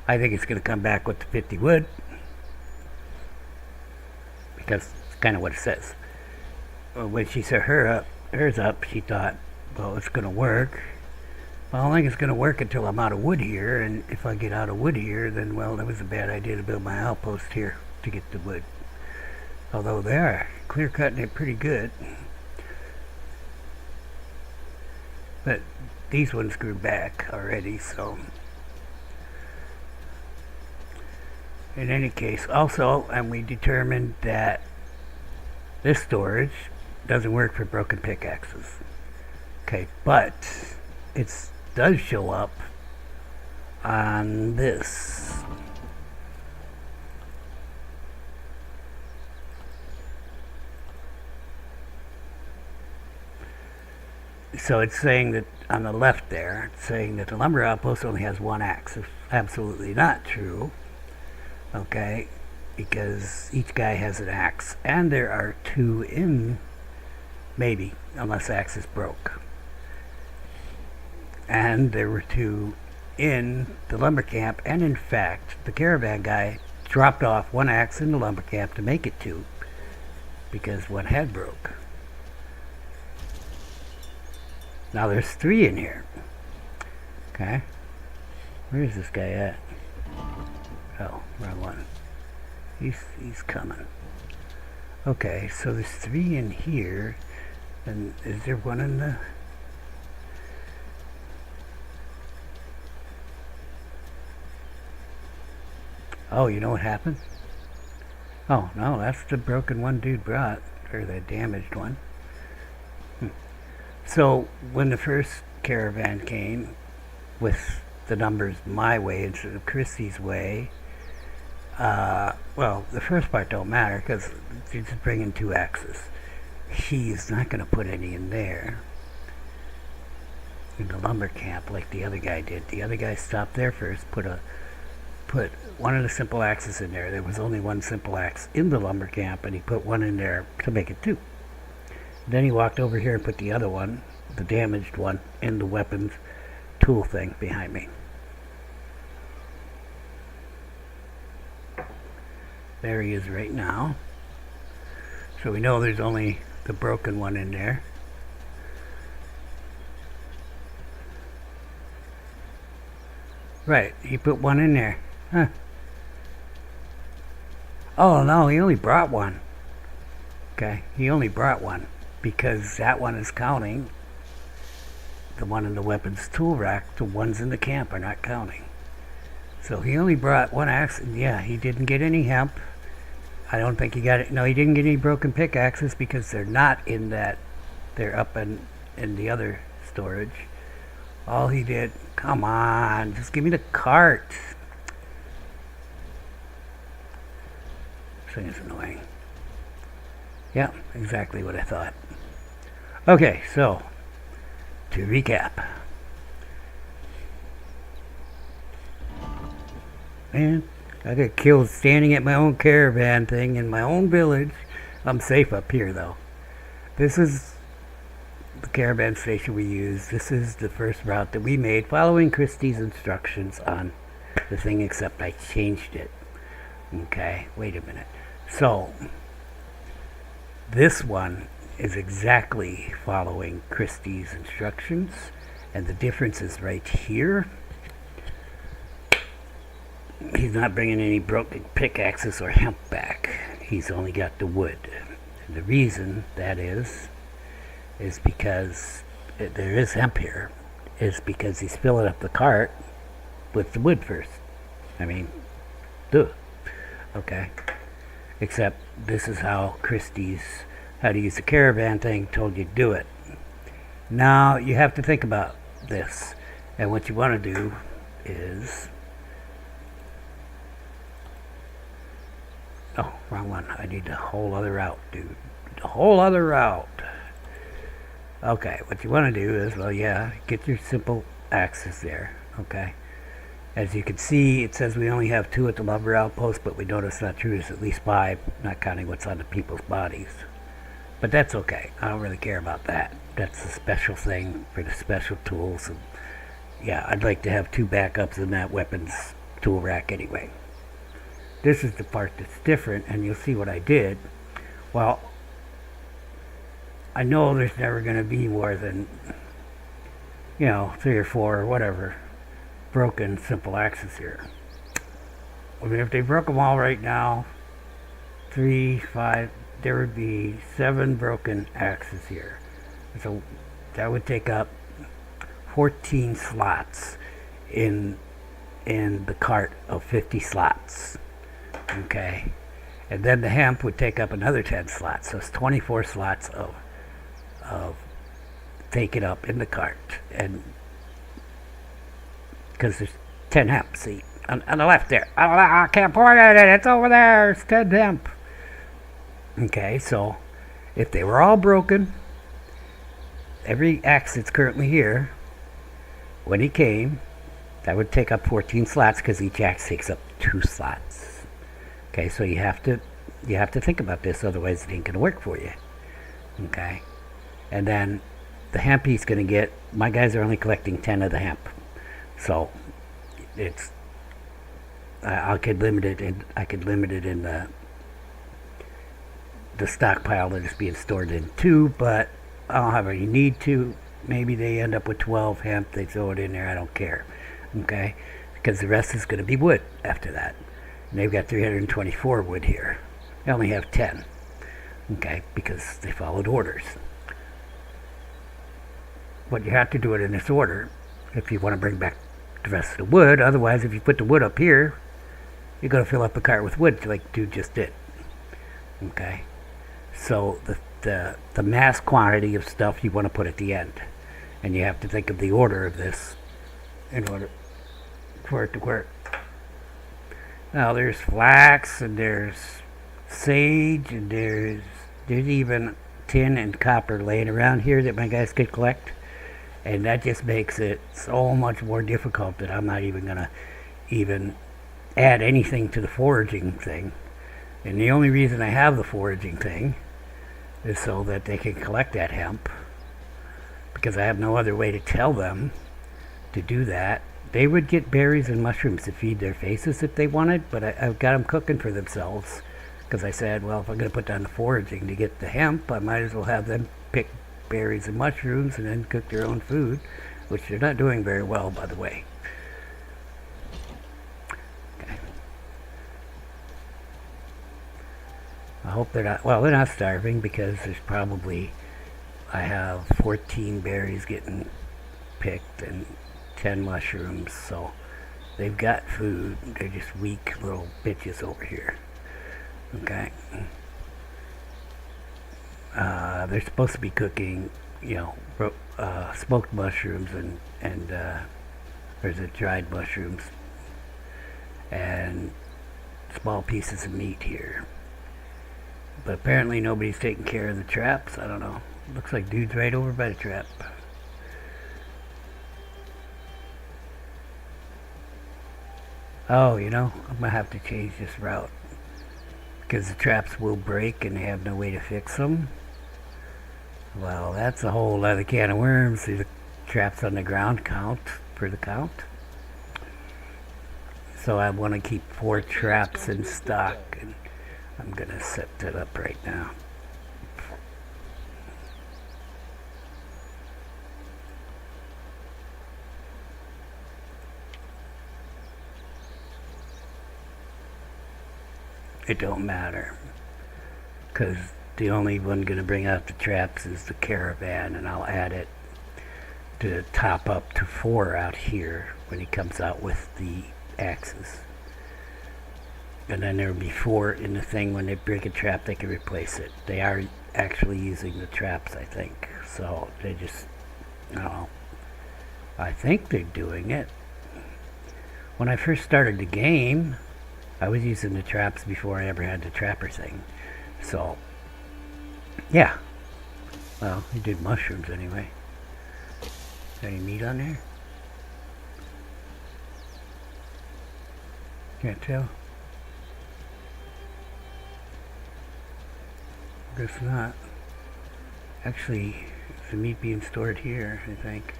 Speaker 1: I think it's going to come back with the 50 wood, because it's kind of what it says. When she set hers up, she thought, well, it's going to work. Well, I don't think it's going to work until I'm out of wood here, and if I get out of wood here, then, well, that was a bad idea to build my outpost here to get the wood. Although they are clear-cutting it pretty good. But these ones grew back already, so... In any case, also, and we determined that this storage doesn't work for broken pickaxes. Okay, but it does show up on this. So it's saying that on the left there, it's saying that the lumber outpost only has 1 axe. It's absolutely not true. Okay, because each guy has an axe, and there are 2 in, maybe, unless the axe is broke. And there were 2 in the lumber camp, and in fact, the caravan guy dropped off 1 axe in the lumber camp to make it 2, because 1 had broke. Now there's 3 in here. Okay, where's this guy at? Oh, wrong one. He's coming. Okay, so there's 3 in here, and is there 1 in the... Oh, you know what happened? Oh, no, that's the broken one dude brought, or the damaged one. So, when the first caravan came, with the numbers my way instead of Kristi's way, well, the first part don't matter, because you're just bringing 2 axes. He's not going to put any in there, in the lumber camp, like the other guy did. The other guy stopped there first, put 1 of the simple axes in there. There was only 1 simple axe in the lumber camp, and he put 1 in there to make it 2. Then he walked over here and put the other one, the damaged one, in the weapons tool thing behind me. There he is right now. So we know there's only the broken one in there. Right, he put 1 in there. Huh. Oh no, he only brought 1. Okay, he only brought 1, because that one is counting. The one in the weapons tool rack, the ones in the camp are not counting. So he only brought 1 axe, and yeah, he didn't get any hemp. I don't think he got it. No, he didn't get any broken pickaxes, because they're not in that. They're up in the other storage. All he did, come on, just give me the cart. This thing is annoying. Yeah, exactly what I thought. Okay, so, to recap. Man, I got killed standing at my own caravan thing in my own village. I'm safe up here, though. This is the caravan station we use. This is the first route that we made following Kristi's instructions on the thing, except I changed it. Okay, wait a minute. So, this one is exactly following Kristi's instructions, and the difference is right here. He's not bringing any broken pickaxes or hemp back. He's only got the wood. And the reason that is because there is hemp here, is because he's filling up the cart with the wood first. I mean, duh. Okay. Except this is how Kristi's how to use the caravan thing told you to do it. Now you have to think about this. And what you want to do is... Oh, wrong one. I need a whole other route, dude. A whole other route. Okay, what you want to do is, well, yeah, get your simple axes there. Okay. As you can see, it says we only have 2 at the lumber outpost, but we know that's not true. There's at least 5, not counting what's on the people's bodies. But that's okay. I don't really care about that. That's a special thing for the special tools. And yeah, I'd like to have 2 backups in that weapons tool rack anyway. This is the part that's different, and you'll see what I did. Well, I know there's never going to be more than, 3 or 4 or whatever broken simple axes here. I mean, if they broke them all right now, 3, 5, there would be 7 broken axes here. So that would take up 14 slots in the cart of 50 slots. Okay, and then the hemp would take up another 10 slots, so it's 24 slots of taken up in the cart, and because there's 10 hemp, see, on the left there. I can't point at it, it's over there, it's 10 hemp. Okay, so if they were all broken, every axe that's currently here, when he came, that would take up 14 slots, because each axe takes up 2 slots. Okay, so you have to think about this, otherwise it ain't gonna work for you. Okay, and then the hemp he's gonna get. My guys are only collecting 10 of the hemp, so it's I could limit it in the stockpile that is being stored in 2, but I don't have any need to. Maybe they end up with 12 hemp. They throw it in there. I don't care. Okay, because the rest is gonna be wood after that. And they've got 324 wood here. They only have 10. Okay, because they followed orders. But you have to do it in this order if you want to bring back the rest of the wood. Otherwise, if you put the wood up here, you're going to fill up the cart with wood like dude just did. Okay, so the mass quantity of stuff you want to put at the end. And you have to think of the order of this in order for it to work. Now there's flax, and there's sage, and there's even tin and copper laying around here that my guys could collect, and that just makes it so much more difficult that I'm not even gonna add anything to the foraging thing. And the only reason I have the foraging thing is so that they can collect that hemp, because I have no other way to tell them to do that. They would get berries and mushrooms to feed their faces if they wanted, but I've got them cooking for themselves, because I said, well, if I'm going to put down the foraging to get the hemp, I might as well have them pick berries and mushrooms and then cook their own food, which they're not doing very well, by the way. Okay. I hope they're not starving, because there's probably, I have 14 berries getting picked and 10 mushrooms, so they've got food. They're just weak little bitches over here. Okay. They're supposed to be cooking, smoked mushrooms and there's dried mushrooms and small pieces of meat here. But apparently nobody's taking care of the traps. I don't know. Looks like dude's right over by the trap. Oh, I'm gonna have to change this route, because the traps will break and they have no way to fix them. Well, that's a whole other can of worms. The traps on the ground count for the count. So I want to keep 4 traps in stock, and I'm going to set that up right now. It don't matter, because the only one going to bring out the traps is the caravan, and I'll add it to top up to 4 out here when he comes out with the axes. And then there'll be 4 in the thing. When they break a trap, they can replace it. They are actually using the traps, I think. So they just, I don't know. I think they're doing it. When I first started the game, I was using the traps before I ever had the trapper thing. So, yeah. Well, he did mushrooms anyway. Any meat on there? Can't tell. Guess not. Actually, the meat being stored here, I think.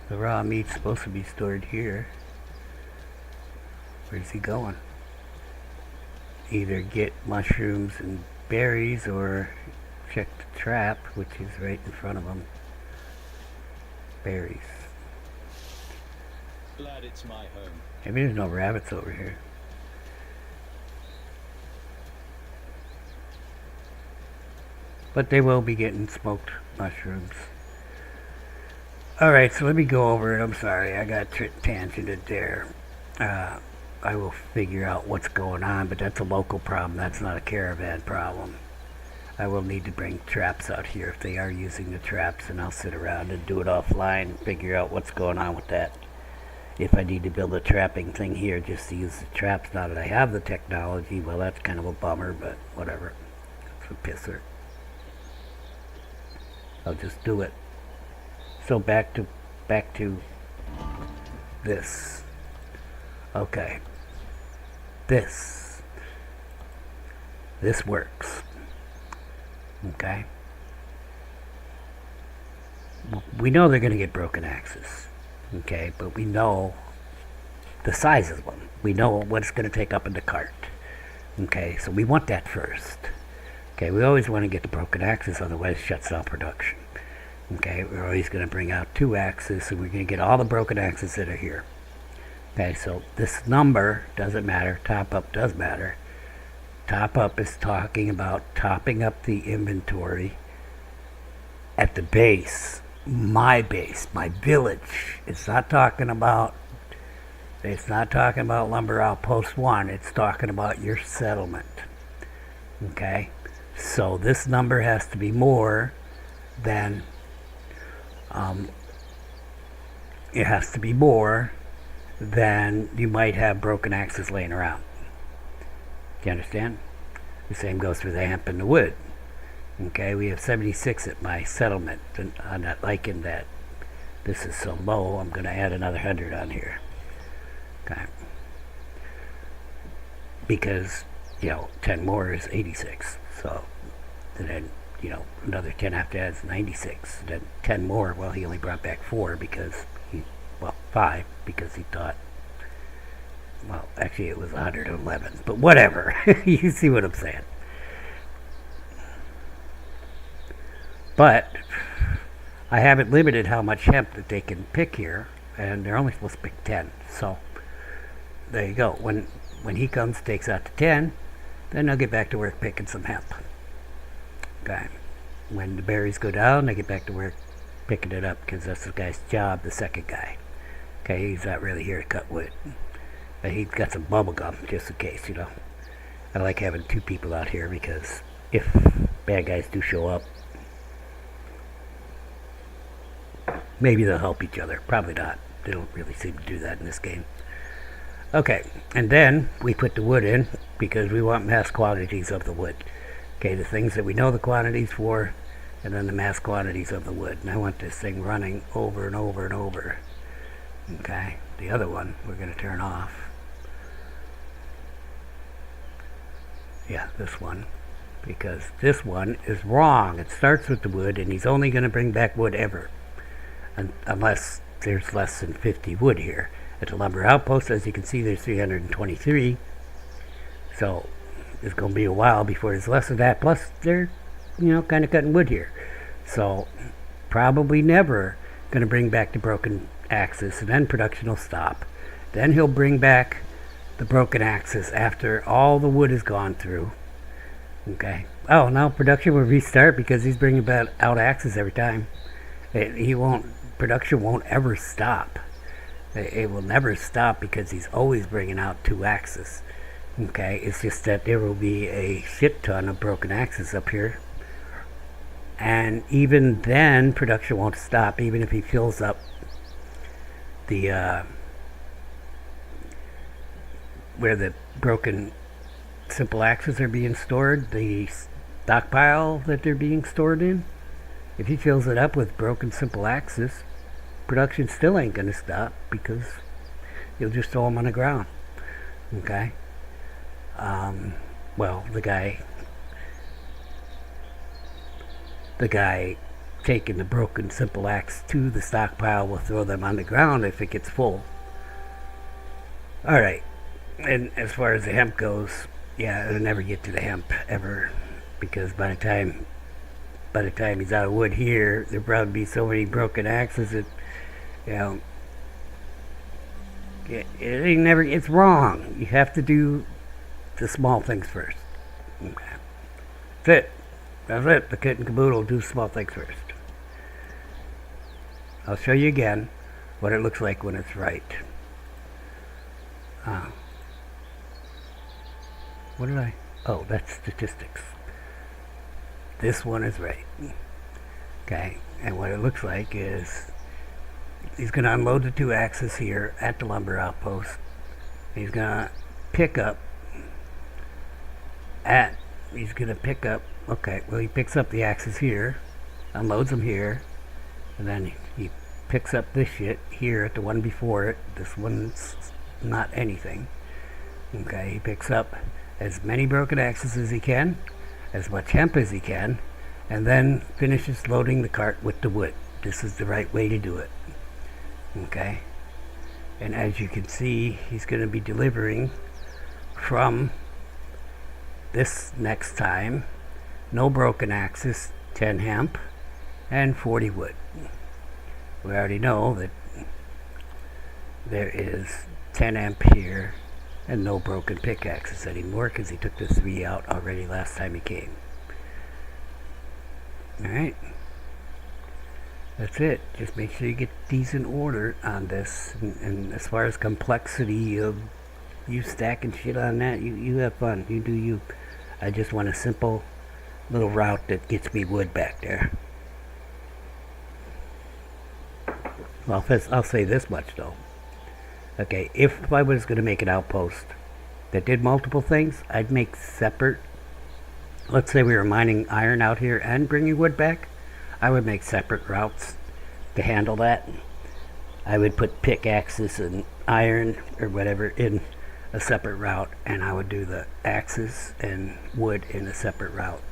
Speaker 1: The raw meat's supposed to be stored here. Where's he going? Either get mushrooms and berries or check the trap, which is right in front of him. Berries.
Speaker 2: Glad it's my home.
Speaker 1: Maybe there's no rabbits over here. But they will be getting smoked mushrooms. Alright, so let me go over it. I'm sorry, I got tangented there. I will figure out what's going on, but that's a local problem. That's not a caravan problem. I will need to bring traps out here if they are using the traps, and I'll sit around and do it offline and figure out what's going on with that. If I need to build a trapping thing here just to use the traps now that I have the technology, well, that's kind of a bummer, but whatever. It's a pisser. I'll just do it. So back to this. Okay. This works. Okay. We know they're going to get broken axes. Okay, but we know the size of them. We know what it's going to take up in the cart. Okay, so we want that first. Okay, we always want to get the broken axes, otherwise it shuts down production. Okay, we're always going to bring out 2 axes, so we're going to get all the broken axes that are here. Okay, so this number doesn't matter. Top up does matter. Top up is talking about topping up the inventory at the base. My base, my village. It's not talking about Lumber Outpost 1. It's talking about your settlement. Okay, so this number has to be more than it has to be more than you might have broken axes laying around. Do you understand? The same goes for the hemp and the wood. Okay, we have 76 at my settlement, and I'm not liking that this is so low. I'm going to add another 100 on here. Okay. Because, 10 more is 86. So, and then, another 10 after that is 96. Then 10 more, well, he only brought back 4 because 5, because he thought, well, actually it was 111. But whatever. You see what I'm saying. But I haven't limited how much hemp that they can pick here, and they're only supposed to pick 10. So there you go. When he comes, takes out the 10, then they'll get back to work picking some hemp. Okay. When the berries go down, they get back to work picking it up, because that's the guy's job, the second guy. Okay, he's not really here to cut wood. But he's got some bubble gum, just in case, I like having 2 people out here, because if bad guys do show up, maybe they'll help each other. Probably not. They don't really seem to do that in this game. Okay, and then we put the wood in because we want mass quantities of the wood. Okay, the things that we know the quantities for, and then the mass quantities of the wood. And I want this thing running over and over and over. Okay, the other one we're going to turn off. Yeah, this one. Because this one is wrong. It starts with the wood, and he's only going to bring back wood ever. unless there's less than 50 wood here. At the lumber outpost, as you can see, there's 323. So it's going to be a while before there's less of that. Plus, they're, kind of cutting wood here. So probably never going to bring back the broken axis, and then production will stop. Then he'll bring back the broken axis after all the wood is gone through. Okay. Oh, now production will restart because he's bringing out axes every time. Production won't ever stop. It will never stop because he's always bringing out 2 axes. Okay, it's just that there will be a shit ton of broken axes up here. And even then, production won't stop, even if he fills up the, where the broken simple axes are being stored, the stockpile that they're being stored in. If he fills it up with broken simple axes, production still ain't going to stop because you'll just throw them on the ground. Okay? Well, the guy taking the broken simple axe to the stockpile will throw them on the ground if it gets full. Alright, and as far as the hemp goes, yeah, it'll never get to the hemp ever, because by the time he's out of wood here, there'll probably be so many broken axes that, it's wrong. You have to do the small things first. Okay. That's it. The kit and caboodle, do small things first. I'll show you again what it looks like when it's right. What did I? Oh, that's statistics. This one is right. Okay, and what it looks like is he's going to unload the 2 axes here at the lumber outpost. He's going to pick up okay, well, he picks up the axes here, unloads them here, and then he picks up this shit here at the one before it. This one's not anything. Okay, he picks up as many broken axes as he can, as much hemp as he can, and then finishes loading the cart with the wood. This is the right way to do it. Okay, and as you can see, he's going to be delivering from this next time no broken axes, 10 hemp, and 40 wood. We already know that there is 10 hemp here and no broken pickaxes anymore because he took the 3 out already last time he came. Alright, that's it. Just make sure you get decent order on this, and as far as complexity of you stacking shit on that, you have fun. You do you. I just want a simple little route that gets me wood back there. Well, I'll say this much though. Okay, if I was going to make an outpost that did multiple things, I'd make separate. Let's say we were mining iron out here and bringing wood back. I would make separate routes to handle that. I would put pickaxes and iron or whatever in a separate route, and I would do the axes and wood in a separate route.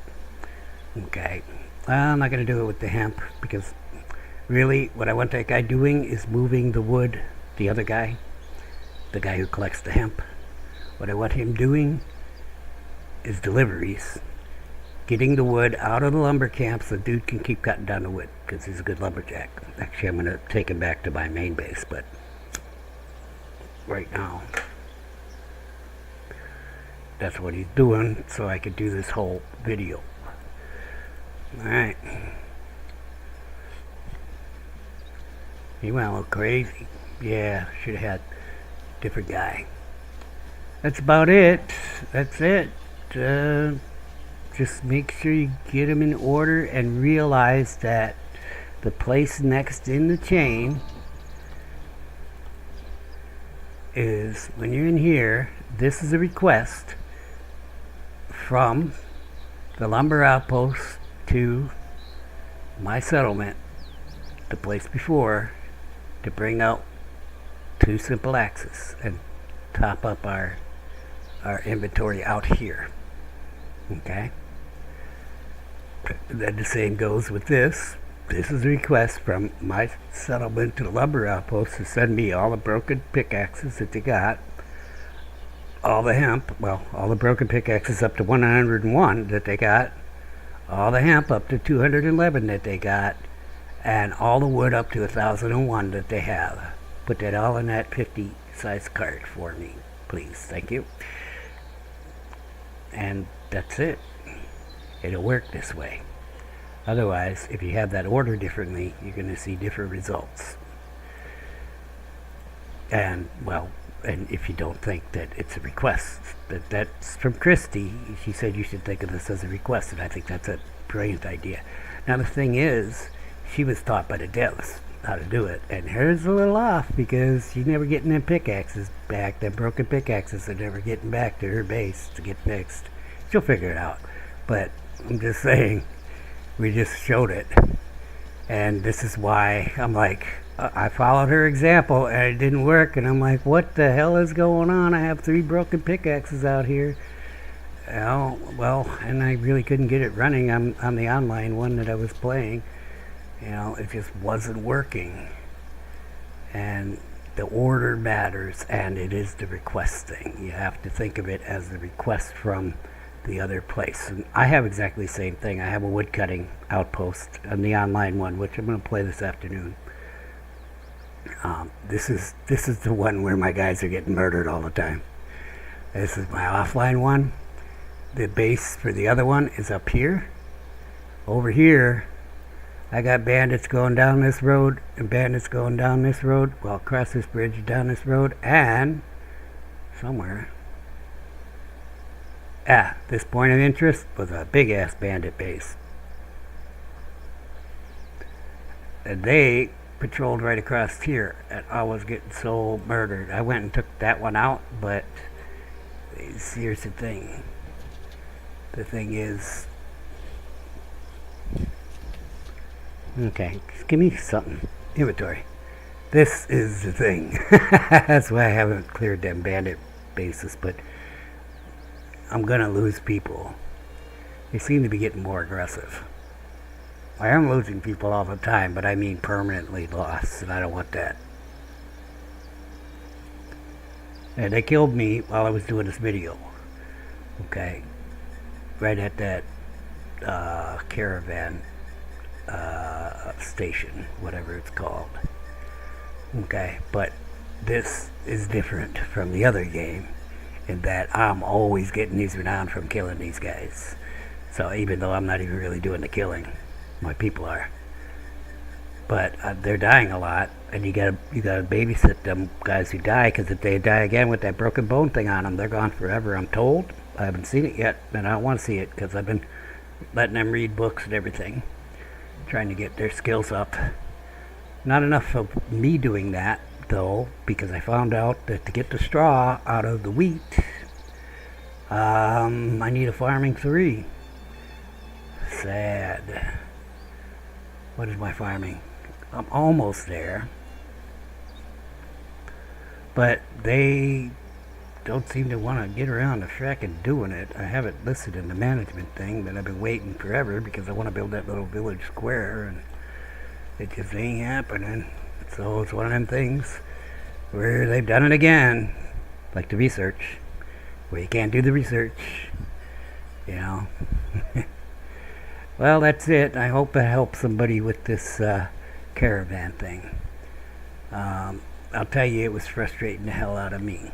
Speaker 1: Okay, well, I'm not going to do it with the hemp because really what I want that guy doing is moving the wood, the other guy, the guy who collects the hemp. What I want him doing is deliveries, getting the wood out of the lumber camp so the dude can keep cutting down the wood because he's a good lumberjack. Actually, I'm going to take him back to my main base, but right now that's what he's doing so I could do this whole video. Alright. He went a little crazy. Yeah, should have had a different guy. That's about it. That's it. Just make sure you get him in order and realize that the place next in the chain is when you're in here, this is a request from the lumber outpost to my settlement, the place before, to bring out 2 simple axes and top up our inventory out here. Okay? Then the same goes with this. this is a request from my settlement to the lumber outpost to send me all the broken pickaxes that they got, all the hemp, well, all the broken pickaxes up to 101 that they got, all the hemp up to 211 that they got, and all the wood up to 1001 that they have. Put that all in that 50 size cart for me, please. Thank you. And that's it. It'll work this way. Otherwise, if you have that order differently, you're going to see different results. And, well, and if you don't think that it's a request, that's from Kristi. She said you should think of this as a request, and I think that's a brilliant idea. Now, the thing is, she was taught by the devs how to do it, and hers a little off because she's never getting them pickaxes back. Them broken pickaxes are never getting back to her base to get fixed. She'll figure it out. But I'm just saying, we just showed it, and this is why I'm like, I followed her example and it didn't work, and I'm like, what the hell is going on? I have 3 broken pickaxes out here. Oh, well, and I really couldn't get it running on the online one that I was playing. You know, it just wasn't working. And the order matters, and it is the request thing. You have to think of it as the request from the other place. And I have exactly the same thing. I have a wood cutting outpost on the online one, which I'm going to play this afternoon. This is the one where my guys are getting murdered all the time. This is my offline one. The base for the other one is up here. Over here, I got bandits going down this road and bandits going down this road. Well, across this bridge, down this road, and somewhere. This point of interest was a big ass bandit base. And they patrolled right across here, and I was getting so murdered. I went and took that one out, but here's the thing. The thing is, okay, just give me something. Inventory. This is the thing. That's why I haven't cleared them bandit bases, but I'm gonna lose people. They seem to be getting more aggressive. I am losing people all the time, but I mean permanently lost, and I don't want that. And they killed me while I was doing this video. Okay. Right at that caravan station, whatever it's called. Okay, but this is different from the other game in that I'm always getting these renown from killing these guys. So even though I'm not even really doing the killing, my people are. But they're dying a lot, and you gotta babysit them guys who die, because if they die again with that broken bone thing on them, they're gone forever. I'm told. I haven't seen it yet, and I don't want to see it because I've been letting them read books and everything, trying to get their skills up. Not enough of me doing that, though, because I found out that to get the straw out of the wheat, I need a farming 3. Sad. What is my farming? I'm almost there. But they don't seem to want to get around to fracking doing it. I have it listed in the management thing, but I've been waiting forever because I want to build that little village square, and it just ain't happening. So it's one of them things where they've done it again, like the research, where you can't do the research, you know. Well, that's it. I hope it helps somebody with this caravan thing. I'll tell you, it was frustrating the hell out of me.